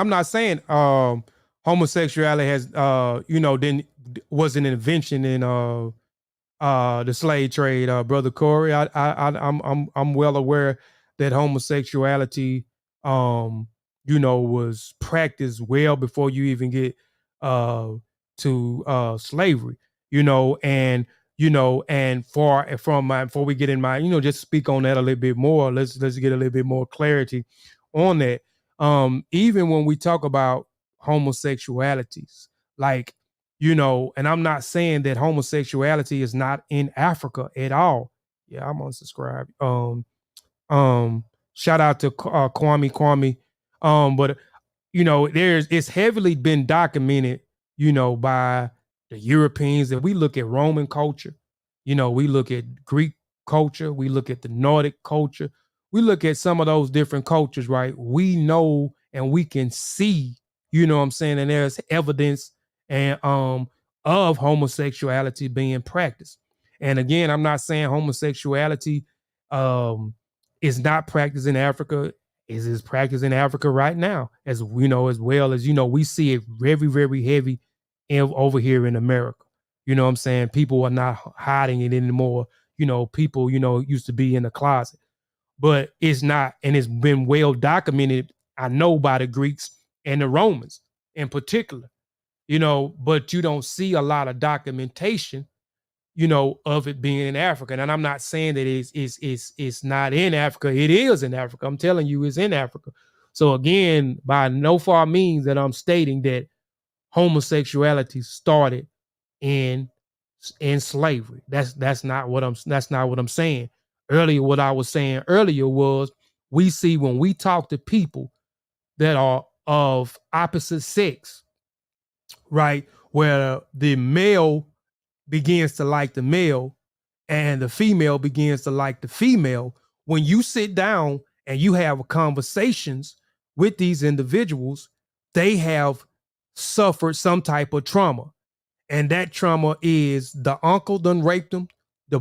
Homosexuality has. Then was an invention in the slave trade, brother Corey. I'm well aware that homosexuality, was practiced well before you even get to slavery. Before we get in my, just speak on that a little bit more. Let's get a little bit more clarity on that. Even when we talk about homosexualities, like, and I'm not saying that homosexuality is not in Africa at all. Yeah, I'm unsubscribed. Shout out to Kwame. But it's heavily been documented, by the Europeans. That we look at Roman culture, we look at Greek culture, we look at the Nordic culture, we look at some of those different cultures, right? We know and we can see, what I'm saying, and there's evidence and of homosexuality being practiced. And again, I'm not saying homosexuality is not practiced in Africa. It is practiced in Africa right now, as we know, as well as we see it very, very heavy over here in America. You know what I'm saying? People are not hiding it anymore. People, used to be in the closet, but it's not, and it's been well documented, I know, by the Greeks and the Romans in particular, but you don't see a lot of documentation of it being in Africa. And I'm not saying that it's not in Africa. It is in Africa. I'm telling you, it's in Africa. So again, by no far means that I'm stating that homosexuality started in slavery. That's not what I'm saying. Earlier, what I was saying earlier was, we see when we talk to people that are of opposite sex, right, where the male begins to like the male and the female begins to like the female, when you sit down and you have conversations with these individuals, they have suffered some type of trauma. And that trauma is the uncle done raped them, the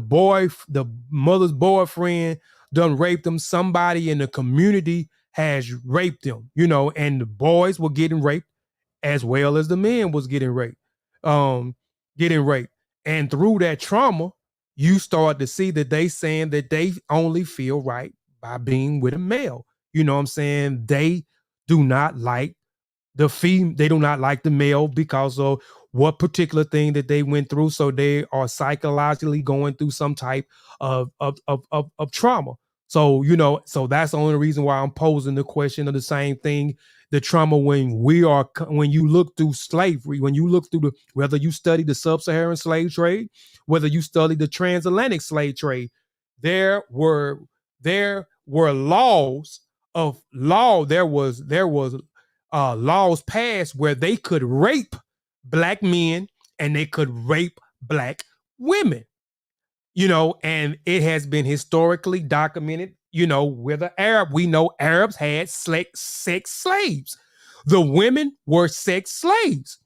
mother's boyfriend done raped them, somebody in the community has raped them, and the boys were getting raped as well as the men was getting raped. um Getting raped. And through that trauma, you start to see that they saying that they only feel right by being with a male. You know what I'm saying? They do not like they do not like the male because of what particular thing that they went through. So they are psychologically going through some type of trauma. So, so that's the only reason why I'm posing the question of the same thing. The trauma when you look through slavery, when you look through whether you study the Sub-Saharan slave trade, whether you study the transatlantic slave trade, there were laws of law. There was laws passed where they could rape black men and they could rape black women, and it has been historically documented, with the we know Arabs had sex slaves. The women were sex slaves.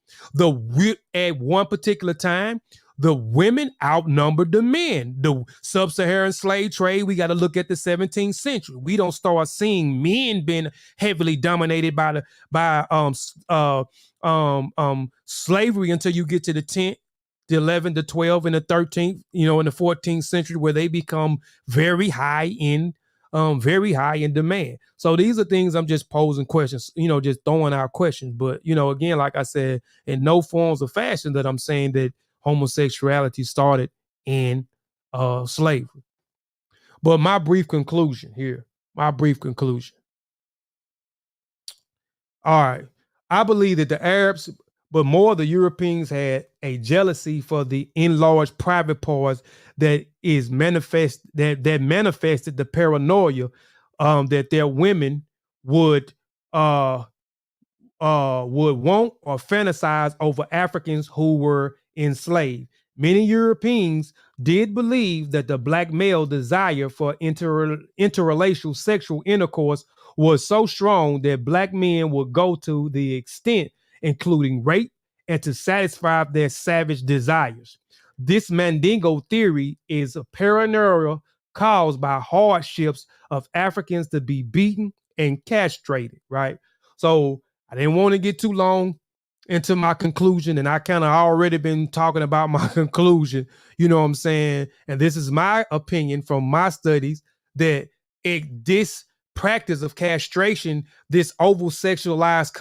At one particular time, the women outnumbered the men. The Sub-Saharan slave trade, we got to look at the 17th century. We don't start seeing men being heavily dominated by slavery until you get to the 10th, the 11th, the 12th, and the 13th, in the 14th century, where they become very high in demand. So these are things I'm just posing questions, just throwing out questions. But, again, like I said, in no forms of fashion that I'm saying that homosexuality started in slavery. But my brief conclusion. All right. I believe that the Arabs, but more the Europeans, had a jealousy for the enlarged private parts that manifested the paranoia that their women would want or fantasize over Africans who were enslaved. Many Europeans did believe that the black male desire for interrelational sexual intercourse was so strong that black men would go to the extent, including rape, and to satisfy their savage desires. This Mandingo theory is a paranoia caused by hardships of Africans to be beaten and castrated, right? So I didn't want to get too long into my conclusion, and I kind of already been talking about my conclusion, you know what I'm saying? And this is my opinion from my studies, that this practice of castration, this over-sexualized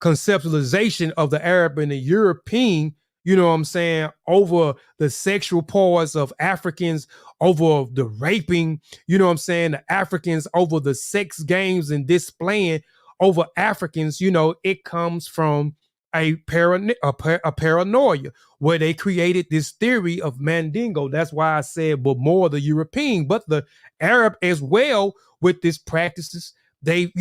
conceptualization of the Arab and the European, you know what I'm saying, over the sexual parts of Africans, over the raping, you know what I'm saying, the Africans, over the sex games and displaying over Africans, it comes from a paranoia where they created this theory of Mandingo. That's why I said, but more the European, but the Arab as well with these practices. They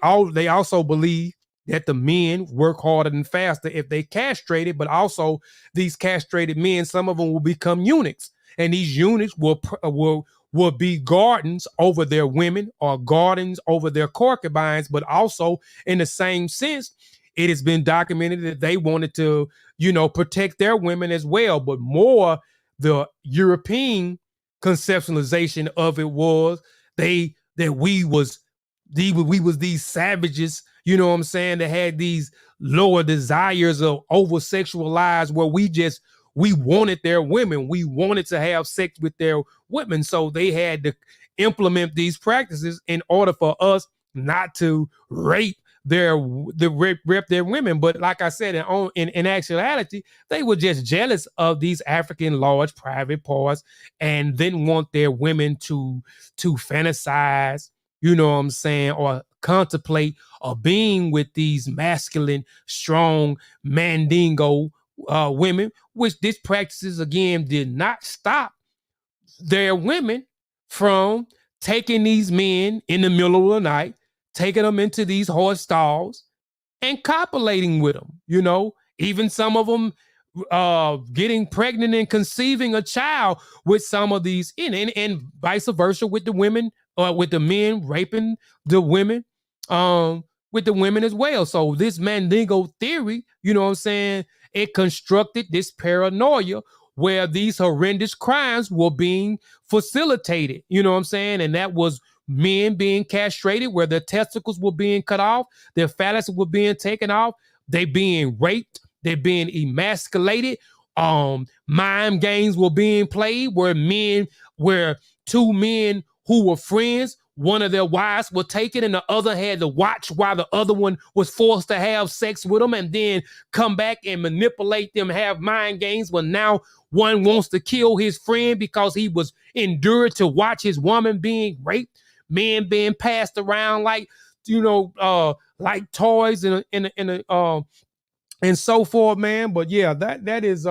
also believe that the men work harder and faster if they castrated, but also these castrated men, some of them will become eunuchs, and these eunuchs will be gardens over their women or gardens over their concubines. But also in the same sense, it has been documented that they wanted to, protect their women as well. But more the European conceptualization of it was we was these savages, you know what I'm saying, that had these lower desires of over sexualized, where we wanted their women. We wanted to have sex with their women. So they had to implement these practices in order for us not to rape rep their women. But like I said, in actuality, they were just jealous of these African large private parts and didn't want their women to fantasize, you know what I'm saying, or contemplate or being with these masculine, strong Mandingo women, which this practices again did not stop their women from taking these men in the middle of the night, taking them into these horse stalls and copulating with them. You know, even some of them getting pregnant and conceiving a child with some of these, and vice versa with the women or with the men raping the women, with the women as well. So this Mandingo theory, you know what I'm saying, it constructed this paranoia where these horrendous crimes were being facilitated, you know what I'm saying? And that was men being castrated, where their testicles were being cut off, their phallus were being taken off, they being raped, they're being emasculated. Mime games were being played where two men who were friends, one of their wives were taken and the other had to watch while the other one was forced to have sex with them and then come back and manipulate them, have mind games when now one wants to kill his friend because he was endured to watch his woman being raped, men being passed around like, like toys and so forth, man. But yeah, that is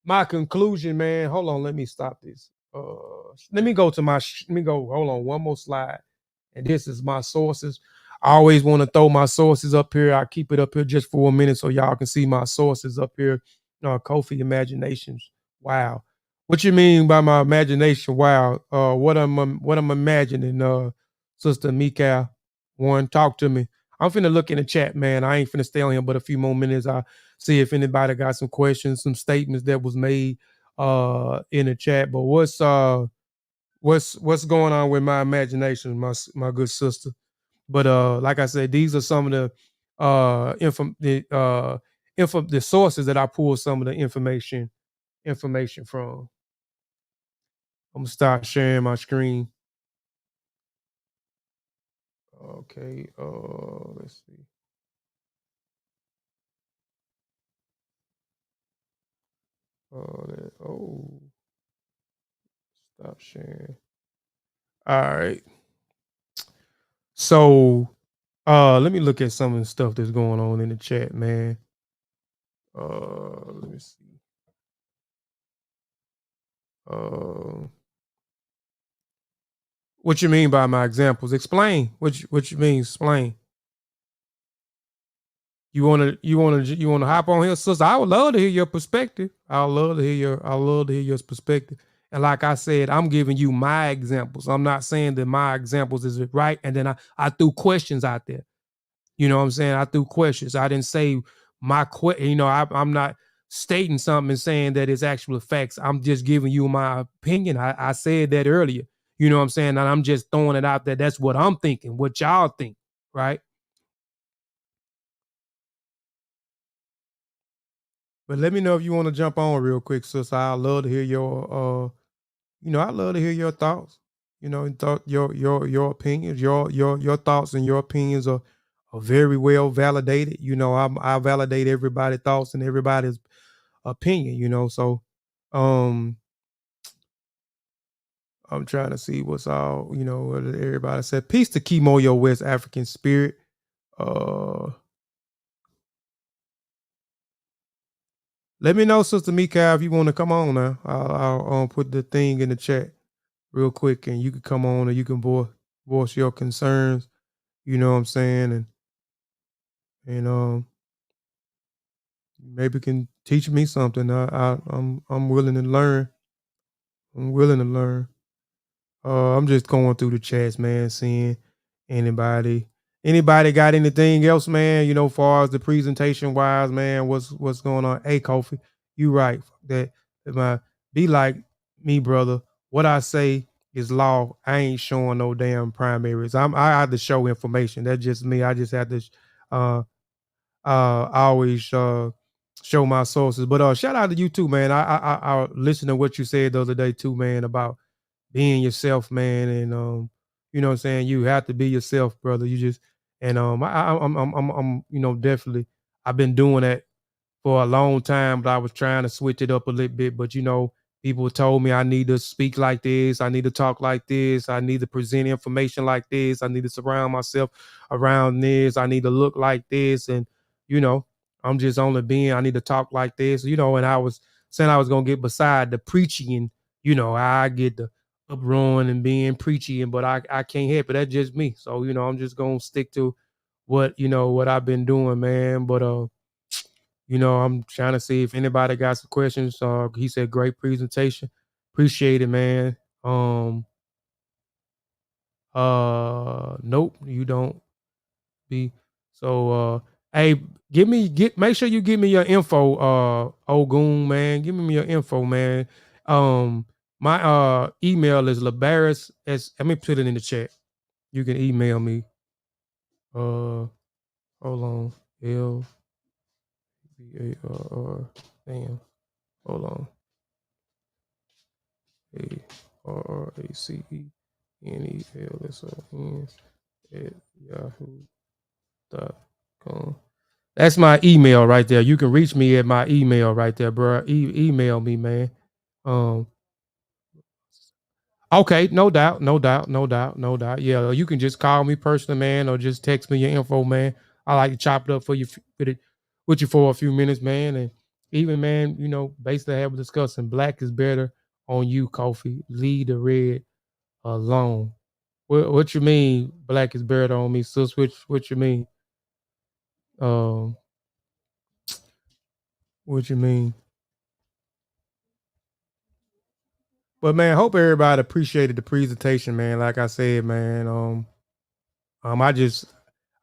my conclusion, man. Hold on, let me stop this. Let me go. Hold on, one more slide, and this is my sources. I always want to throw my sources up here. I keep it up here just for a minute so y'all can see my sources up here. Kofi Imaginations. Wow, what you mean by my imagination? Wow, what I'm imagining, Sister Mika. One, talk to me. I'm finna look in the chat, man. I ain't finna stay on here but a few more minutes. I see if anybody got some questions, some statements that was made in the chat. But what's going on with my imagination, my good sister? But like I said, these are some of the the sources that I pulled some of the information from. I'm gonna start sharing my screen. Okay, let's see. Stop sharing. All right. So let me look at some of the stuff that's going on in the chat, man. Let me see. What you mean by my examples? Explain. What you mean? Explain. You wanna hop on here, sister? I would love to hear your perspective. I love to hear your perspective. And like I said, I'm giving you my examples. I'm not saying that my examples is right. And then I threw questions out there. You know what I'm saying? I threw questions. I didn't say I'm not stating something and saying that it's actual facts. I'm just giving you my opinion. I said that earlier. You know what I'm saying? And I'm just throwing it out there. That's what I'm thinking, what y'all think, right? But let me know if you want to jump on real quick, sis. I love to hear your I love to hear your thoughts. Your opinions, your thoughts and your opinions are very well validated. I validate everybody's thoughts and everybody's opinion, so um I'm trying to see what's all, what everybody said. Peace to Kimoyo West African Spirit. Let me know, Sister Mika, if you want to come on now. I'll put the thing in the chat real quick and you can come on and you can voice your concerns, you know what I'm saying? And maybe can teach me something. I'm willing to learn. I'm willing to learn. I'm just going through the chats, man, seeing anybody got anything else, man, far as the presentation wise, man, what's going on. Hey, Kofi, you right. That my be like me, brother. What I say is law. I ain't showing no damn primaries. I have to show information. That's just me. I just have to I always show my sources. But shout out to you too, man. I listened to what you said the other day too, man, about being yourself, man. And you know what I'm saying? You have to be yourself, brother. You just And I'm definitely I've been doing that for a long time, but I was trying to switch it up a little bit. But people told me I need to speak like this, I need to talk like this, I need to present information like this, I need to surround myself around this, I need to look like this, and you know, I'm just only being. I need to talk like this, and I was saying I was gonna get beside the preaching, I get the uproaring and being preachy, but I can't help it. That's just me. So I'm just gonna stick to what I've been doing, man. But I'm trying to see if anybody got some questions. He said, great presentation. Appreciate it, man. Nope, you don't be. So, hey, make sure you give me your info, Ogun, man. Give me your info, man. My email is Labaris. Let me put it in the chat. You can email me. Hold on. LBARR. Damn. Hold on. ARRACENELSON at yahoo.com. That's my email right there. You can reach me at my email right there, bro. Email me, man. Okay, no doubt, no doubt, no doubt, no doubt. Yeah, you can just call me personally, man, or just text me your info, man. I like to chop it up for you, with you for a few minutes, man. And even, man, basically have a discussion. Black is better on you, Kofi. Leave the red alone. What you mean? Black is better on me, sis? What you mean? What you mean? But man, hope everybody appreciated the presentation, man. Like I said, man, I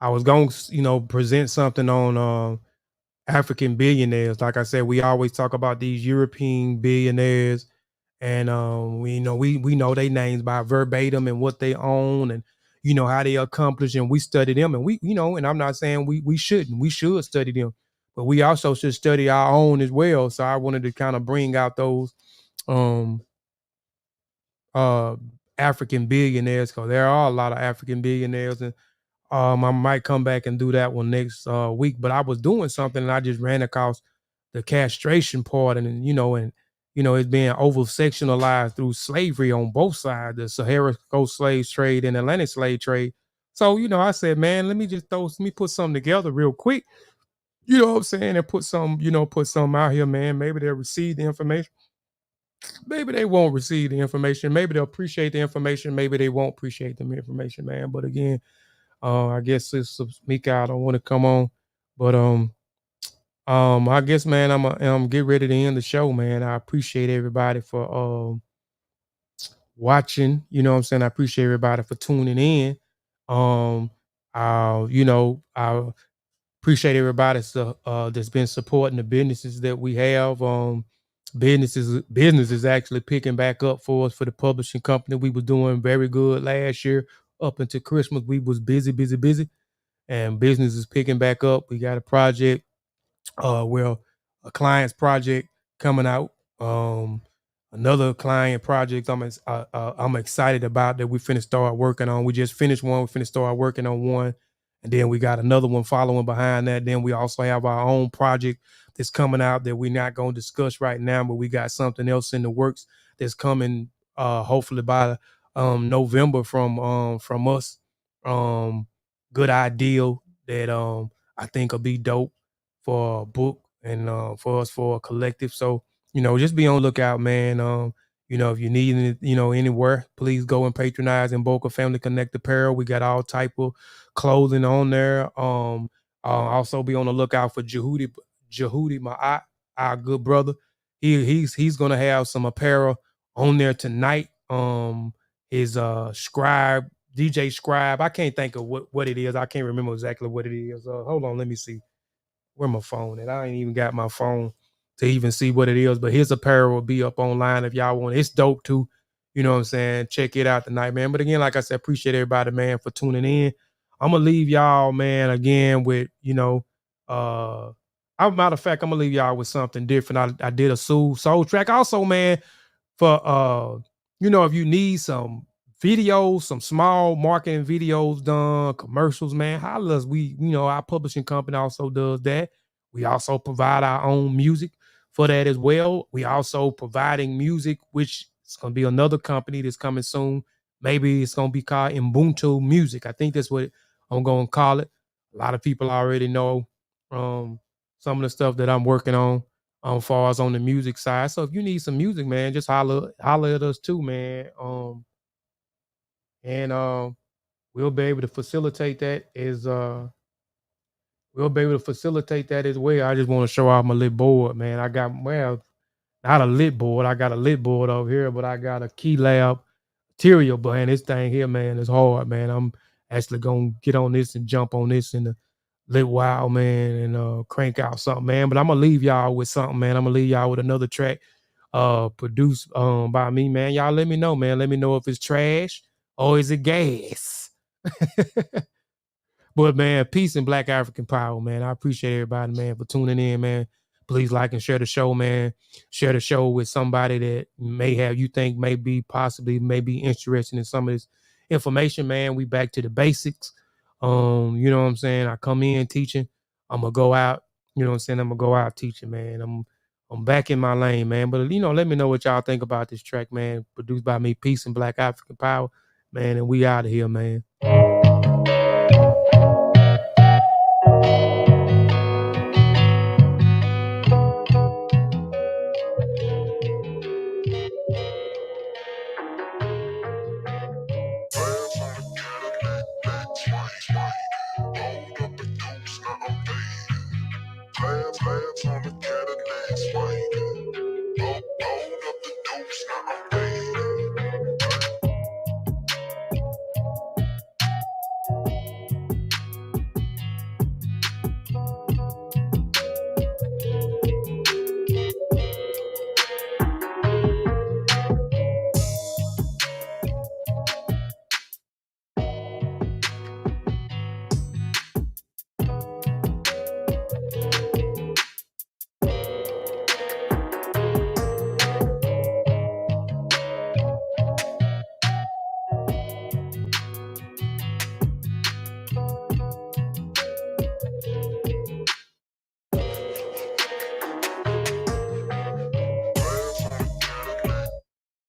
was going to, present something on African billionaires. Like I said, we always talk about these European billionaires, and we know their names by verbatim and what they own, and how they accomplish, and we study them, and and I'm not saying we shouldn't. We should study them, but we also should study our own as well. So I wanted to kind of bring out those um uh African billionaires, because there are a lot of African billionaires, and I might come back and do that one next week. But I was doing something and I just ran across the castration part, and it's being over sectionalized through slavery on both sides, the Sahara Coast slave trade and Atlantic slave trade. So I said, man, let me put something together real quick. You know what I'm saying? And put some out here, man. Maybe they'll receive the information. Maybe they won't receive the information. Maybe they'll appreciate the information. Maybe they won't appreciate the information, man. But again, I guess it's Mika. I don't want to come on, but I guess, man, I'm get ready to end the show, man. I appreciate everybody for watching. You know what I'm saying? I appreciate everybody for tuning in. I appreciate everybody that's been supporting the businesses that we have. Business is actually picking back up for us for the publishing company. We were doing very good last year up until Christmas. We was busy, and business is picking back up. We got a project, a client's project coming out. Another client project I'm excited about that we finna start working on. We just finished one. We finna start working on one, and then we got another one following behind that. Then we also have our own project that's coming out that we're not gonna discuss right now, but we got something else in the works that's coming. Hopefully by November from us. Good ideal that I think will be dope for a book and for us for a collective. So just be on lookout, man. If you need anywhere, please go and patronize in Boca Family Connect Apparel. We got all type of clothing on there. Also be on the lookout for Jehudi Ma'at, our good brother. He's gonna have some apparel on there tonight. His Scribe, DJ Scribe. I can't think of what it is. I can't remember exactly what it is. Hold on, let me see where my phone at. I ain't even got my phone to even see what it is, but his apparel will be up online if y'all want. It's dope too. You know what I'm saying? Check it out tonight, man. But again, like I said, appreciate everybody, man, for tuning in. I'm gonna leave y'all, man, again with matter of fact, I'm gonna leave y'all with something different. I did a soul track also, man, for if you need some videos, some small marketing videos done, commercials, man, holla us. We, our publishing company also does that. We also provide our own music for that as well. We also providing music, which is going to be another company that's coming soon. Maybe it's going to be called Ubuntu Music. I think that's what I'm going to call it. A lot of people already know some of the stuff that I'm working on as far as on the music side. So if you need some music, man, just holler at us too, man. And we'll be able to facilitate that as well. I just want to show off my lit board, man. I got, well, not a lit board. I got a lit board over here, but I got a Key Lab material, man. This thing here, man, is hard, man. I'm actually gonna get on this and jump on this in a little while, man, and crank out something, man. But I'm gonna leave y'all with something, man. I'm gonna leave y'all with another track produced by me, man. Y'all let me know, man. Let me know if it's trash or is it gas. But man, peace and Black African power, man. I appreciate everybody, man, for tuning in, man. Please like and share the show, man. Share the show with somebody that you think may be interested in some of this information, man. We back to the basics. You know what I'm saying? I come in teaching. I'm gonna go out, you know what I'm saying? I'm gonna go out teaching, man. I'm back in my lane, man. But let me know what y'all think about this track, man. Produced by me, Peace and Black African Power, man. And we out of here, man.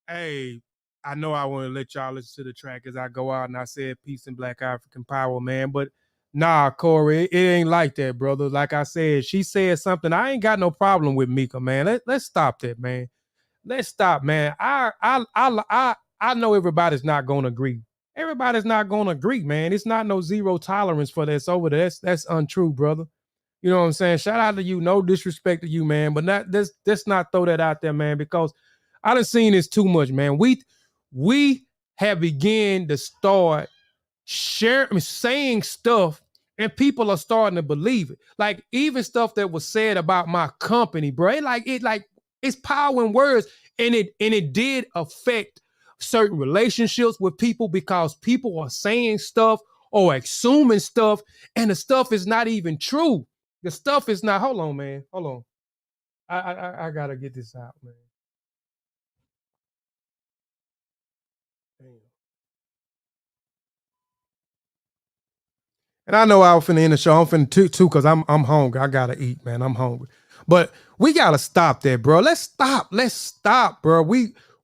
Hey, I know I want to let y'all listen to the track as I go out, and I said peace and Black African power, man. But nah, Corey, it ain't like that, brother. Like I said, she said something. I ain't got no problem with Mika, man. Let's stop that, man. Let's stop, man. I know everybody's not gonna agree. Everybody's not gonna agree, man. It's not no zero tolerance for this over there. That's untrue, brother. You know what I'm saying? Shout out to you. No disrespect to you, man. But let's not throw that out there, man, because I done seen this too much, man. We have begun to start saying stuff, and people are starting to believe it. Like even stuff that was said about my company, bro. It's power in words, and it did affect certain relationships with people because people are saying stuff or assuming stuff, and the stuff is not even true. The stuff is not. Hold on, man. Hold on. I gotta get this out, man. Damn. And I know I was finna end the show. I'm finna too, because I'm hungry. I gotta eat, man. I'm hungry. But we gotta stop that, bro. Let's stop, bro.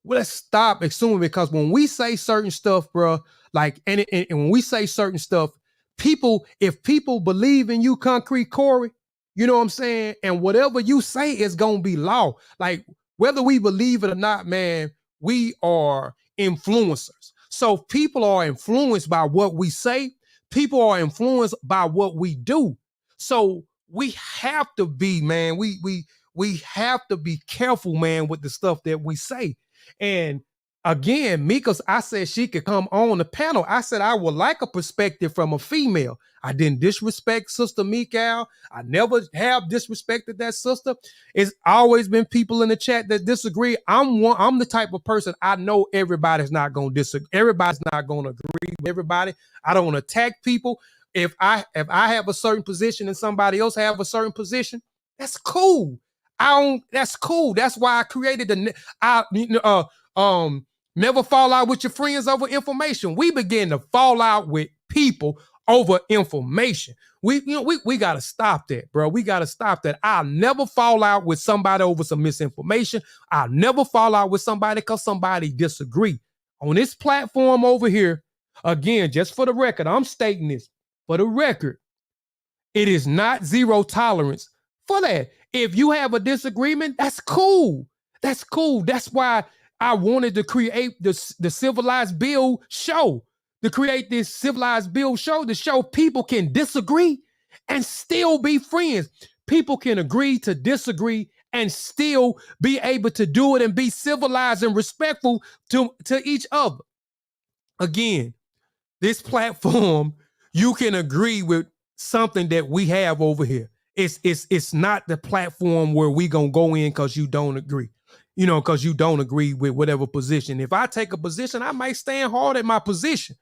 Let's stop assuming, because when we say certain stuff, bro, like and when we say certain stuff, if people believe in you, Concrete Corey, you know what I'm saying, and whatever you say is gonna be law. Like whether we believe it or not, man, we are influencers. So people are influenced by what we say. People are influenced by what we do. So we have to be, man, we have to be careful, man, with the stuff that we say. And again, Mika's, I said she could come on the panel. I said I would like a perspective from a female. I didn't disrespect Sister Mikael. I never have disrespected that sister. It's always been people in the chat that disagree. I'm the type of person, I know everybody's not going to disagree. Everybody's not going to agree with everybody. I don't want to attack people. If I have a certain position and somebody else have a certain position, that's cool. That's cool. That's why I created Never fall out with your friends over information. We begin to fall out with people over information. We got to stop that, bro. We got to stop that. I'll never fall out with somebody over some misinformation. I'll never fall out with somebody because somebody disagree. On this platform over here, again, just for the record, I'm stating this for the record. It is not zero tolerance for that. If you have a disagreement, that's cool. That's cool. That's why I wanted to create the Civilized Build show, to create this Civilized Build show to show people can disagree and still be friends. People can agree to disagree and still be able to do it and be civilized and respectful to each other. Again, this platform, you can agree with something that we have over here. It's not the platform where we gonna go in because you don't agree. Because you don't agree with whatever position. If I take a position, I might stand hard at my position.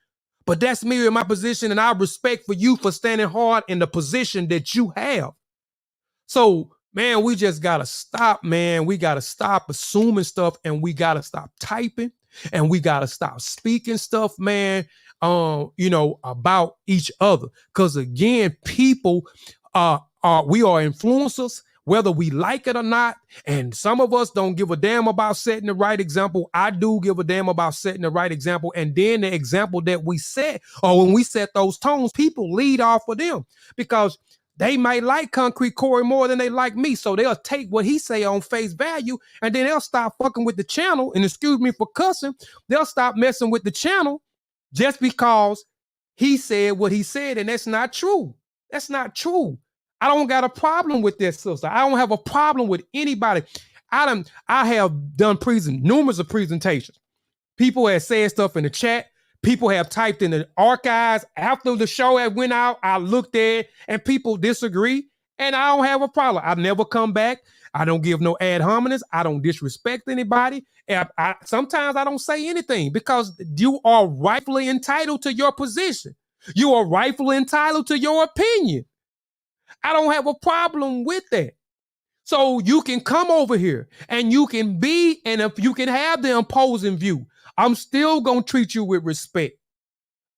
But that's me in my position, and I respect for you for standing hard in the position that you have. So, man, we just got to stop, man. We got to stop assuming stuff, and we got to stop typing, and we got to stop speaking stuff, man, about each other. Because, again, people we are influencers, whether we like it or not. And some of us don't give a damn about setting the right example. I do give a damn about setting the right example. And then the example that we set, or when we set those tones, people lead off of them because they might like Concrete Corey more than they like me. So they'll take what he say on face value, and then they'll stop fucking with the channel. And excuse me for cussing, they'll stop messing with the channel just because he said what he said. And that's not true. That's not true. I don't got a problem with that, sister. I don't have a problem with anybody. I have done numerous of presentations. People have said stuff in the chat. People have typed in the archives after the show had went out. I looked at it, and people disagree, and I don't have a problem. I never come back. I don't give no ad hominems. I don't disrespect anybody. Sometimes I don't say anything because you are rightfully entitled to your position. You are rightfully entitled to your opinion. I don't have a problem with that. So you can come over here and you can be, and if you can have the opposing view, I'm still gonna treat you with respect.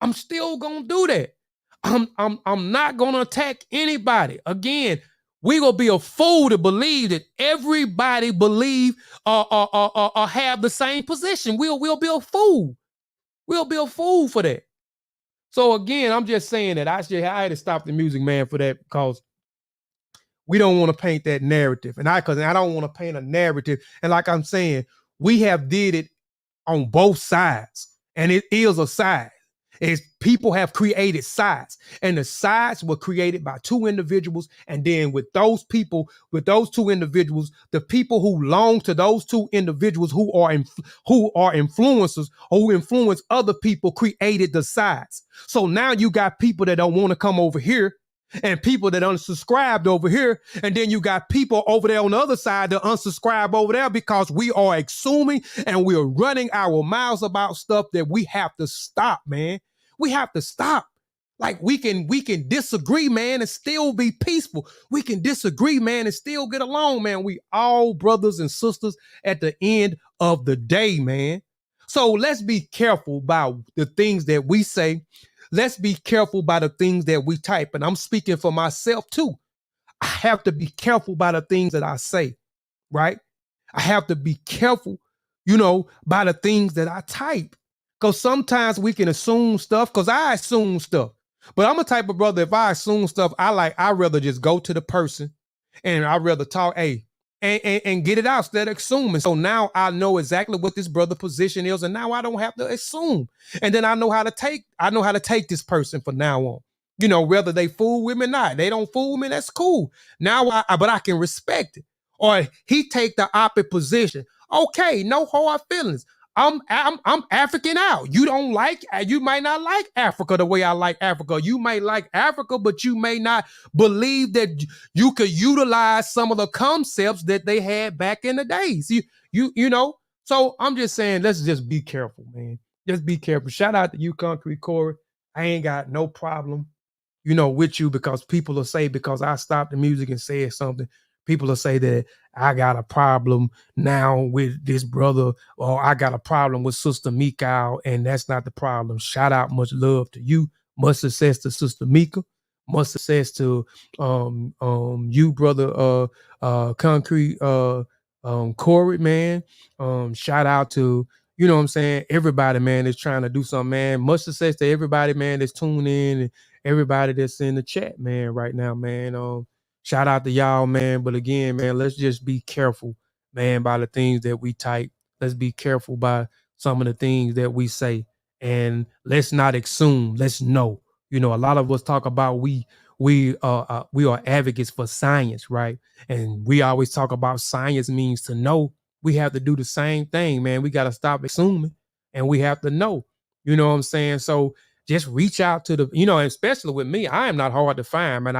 I'm still gonna do that. I'm not gonna attack anybody. Again, we gonna be a fool to believe that everybody believe or have the same position. We'll be a fool. We'll be a fool for that. So again, I'm just saying that I had to stop the music, man, for that, because we don't want to paint that narrative. And I don't want to paint a narrative. And like I'm saying, we have did it on both sides. And it is a side. Is people have created sides. And the sides were created by two individuals. And then with those people, with those two individuals, the people who belong to those two individuals who are influencers, who influence other people, created the sides. So now you got people that don't want to come over here, and people that unsubscribed over here. And then you got people over there on the other side that unsubscribe over there, because we are assuming and we are running our mouths about stuff that we have to stop, man. We have to stop. Like we can disagree, man, and still be peaceful. We can disagree, man, and still get along, man. We all brothers and sisters at the end of the day, man. So let's be careful about the things that we say. Let's be careful by the things that we type. And I'm speaking for myself too. I have to be careful by the things that I say, right? I have to be careful, by the things that I type. Because sometimes we can assume stuff, because I assume stuff. But I'm a type of brother, if I assume stuff, I'd rather just go to the person and I'd rather talk, and get it out instead of assuming. So now I know exactly what this brother position is, and now I don't have to assume. And then I know how to take this person from now on. Whether they fool with me or not. They don't fool with me, that's cool. Now but I can respect it. Or he take the opposite position. Okay, no hard feelings. I'm African out. You might not like Africa the way I like Africa. You might like Africa, but you may not believe that you could utilize some of the concepts that they had back in the days. So I'm just saying, let's just be careful, man. Just be careful. Shout out to you, Concrete Corey. I ain't got no problem, with you, because people will say, because I stopped the music and said something, People will say that I got a problem now with this brother, or I got a problem with Sister Mika, and that's not the problem. Shout out, much love to you. Much success to Sister Mika. Much success to you, brother Concrete Corey, man. Shout out to, you know what I'm saying, everybody, man, that's trying to do something, man. Much success to everybody, man, that's tuning in, and everybody that's in the chat, man, right now, man. Shout out to y'all, man. But again, man, let's just be careful, man, by the things that we type. Let's be careful by some of the things that we say. And let's not assume, let's know. You know, a lot of us talk about we are advocates for science, right? And we always talk about science means to know. We have to do the same thing, man. We got to stop assuming, and we have to know. You know what I'm saying? So just reach out to the, you know, especially with me, I am not hard to find, man.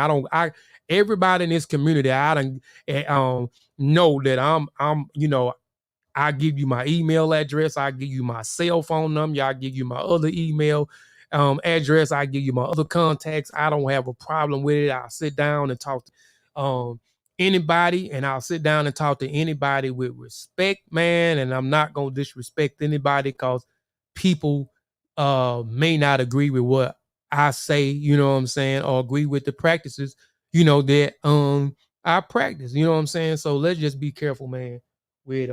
Everybody in this community, I don't know that I'm, you know, I give you my email address. I give you my cell phone number. I give you my other email address. I give you my other contacts. I don't have a problem with it. I'll sit down and talk to anybody, and I'll sit down and talk to anybody with respect, man. And I'm not going to disrespect anybody, because people may not agree with what I say, you know what I'm saying, or agree with the practices, you know, that I practice, you know what I'm saying? So let's just be careful, man, with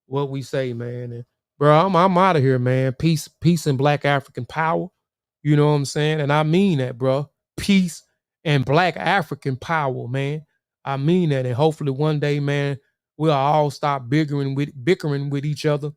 what we say, man. And bro, I'm out of here, man. Peace and Black African power. You know what I'm saying? And I mean that, bro. Peace and Black African power, man. I mean that. And hopefully one day, man, we'll all stop bickering with each other.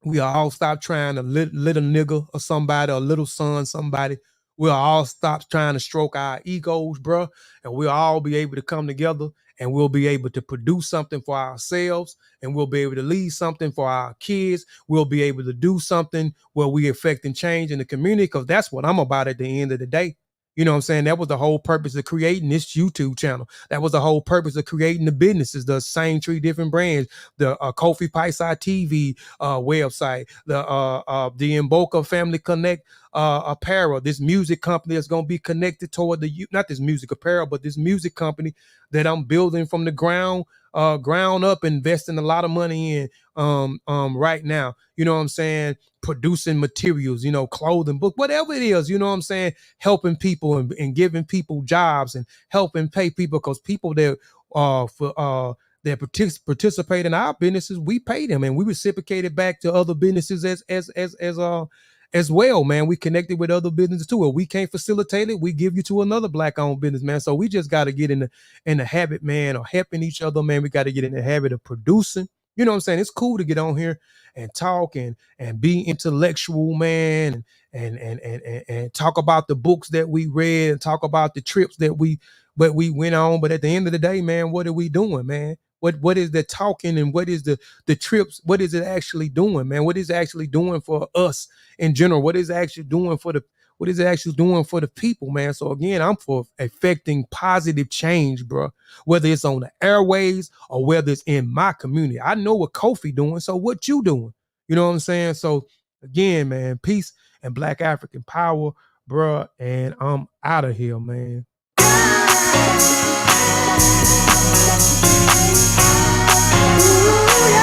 We all stop trying to little nigga or somebody, or little son, somebody. We'll all stop trying to stroke our egos, bro. And we'll all be able to come together, and we'll be able to produce something for ourselves, and we'll be able to leave something for our kids. We'll be able to do something where we affect and change in the community, because that's what I'm about at the end of the day. You know what I'm saying? That was the whole purpose of creating this YouTube channel. That was the whole purpose of creating the businesses, the same three different brands, the Kofi Piesie TV website, the Mboka Family Connect apparel, this music company that's going to be connected toward not this music apparel, but this music company that I'm building from the ground up, investing a lot of money in right now. You know what I'm saying? Producing materials, you know, clothing, book, whatever it is, you know what I'm saying? Helping people and giving people jobs and helping pay people, because people that participate in our businesses, we pay them, and we reciprocate it back to other businesses as well, man. We connected with other businesses too. If we can't facilitate it, we give you to another Black-owned business, man. So we just got to get in the habit, man, of helping each other, man. We got to get in the habit of producing. You know what I'm saying? It's cool to get on here and talk and be intellectual, man, and talk about the books that we read and talk about the trips that we went on. But at the end of the day, man, what are we doing, man? What is the talking, and what is the trips? What is it actually doing, man? What is it actually doing for us in general? What is it actually doing for the people, man? So again, I'm for affecting positive change, bro. Whether it's on the airways or whether it's in my community. I know what Kofi doing, so what you doing? You know what I'm saying? So again, man, peace and Black African power, bro. And I'm out of here, man.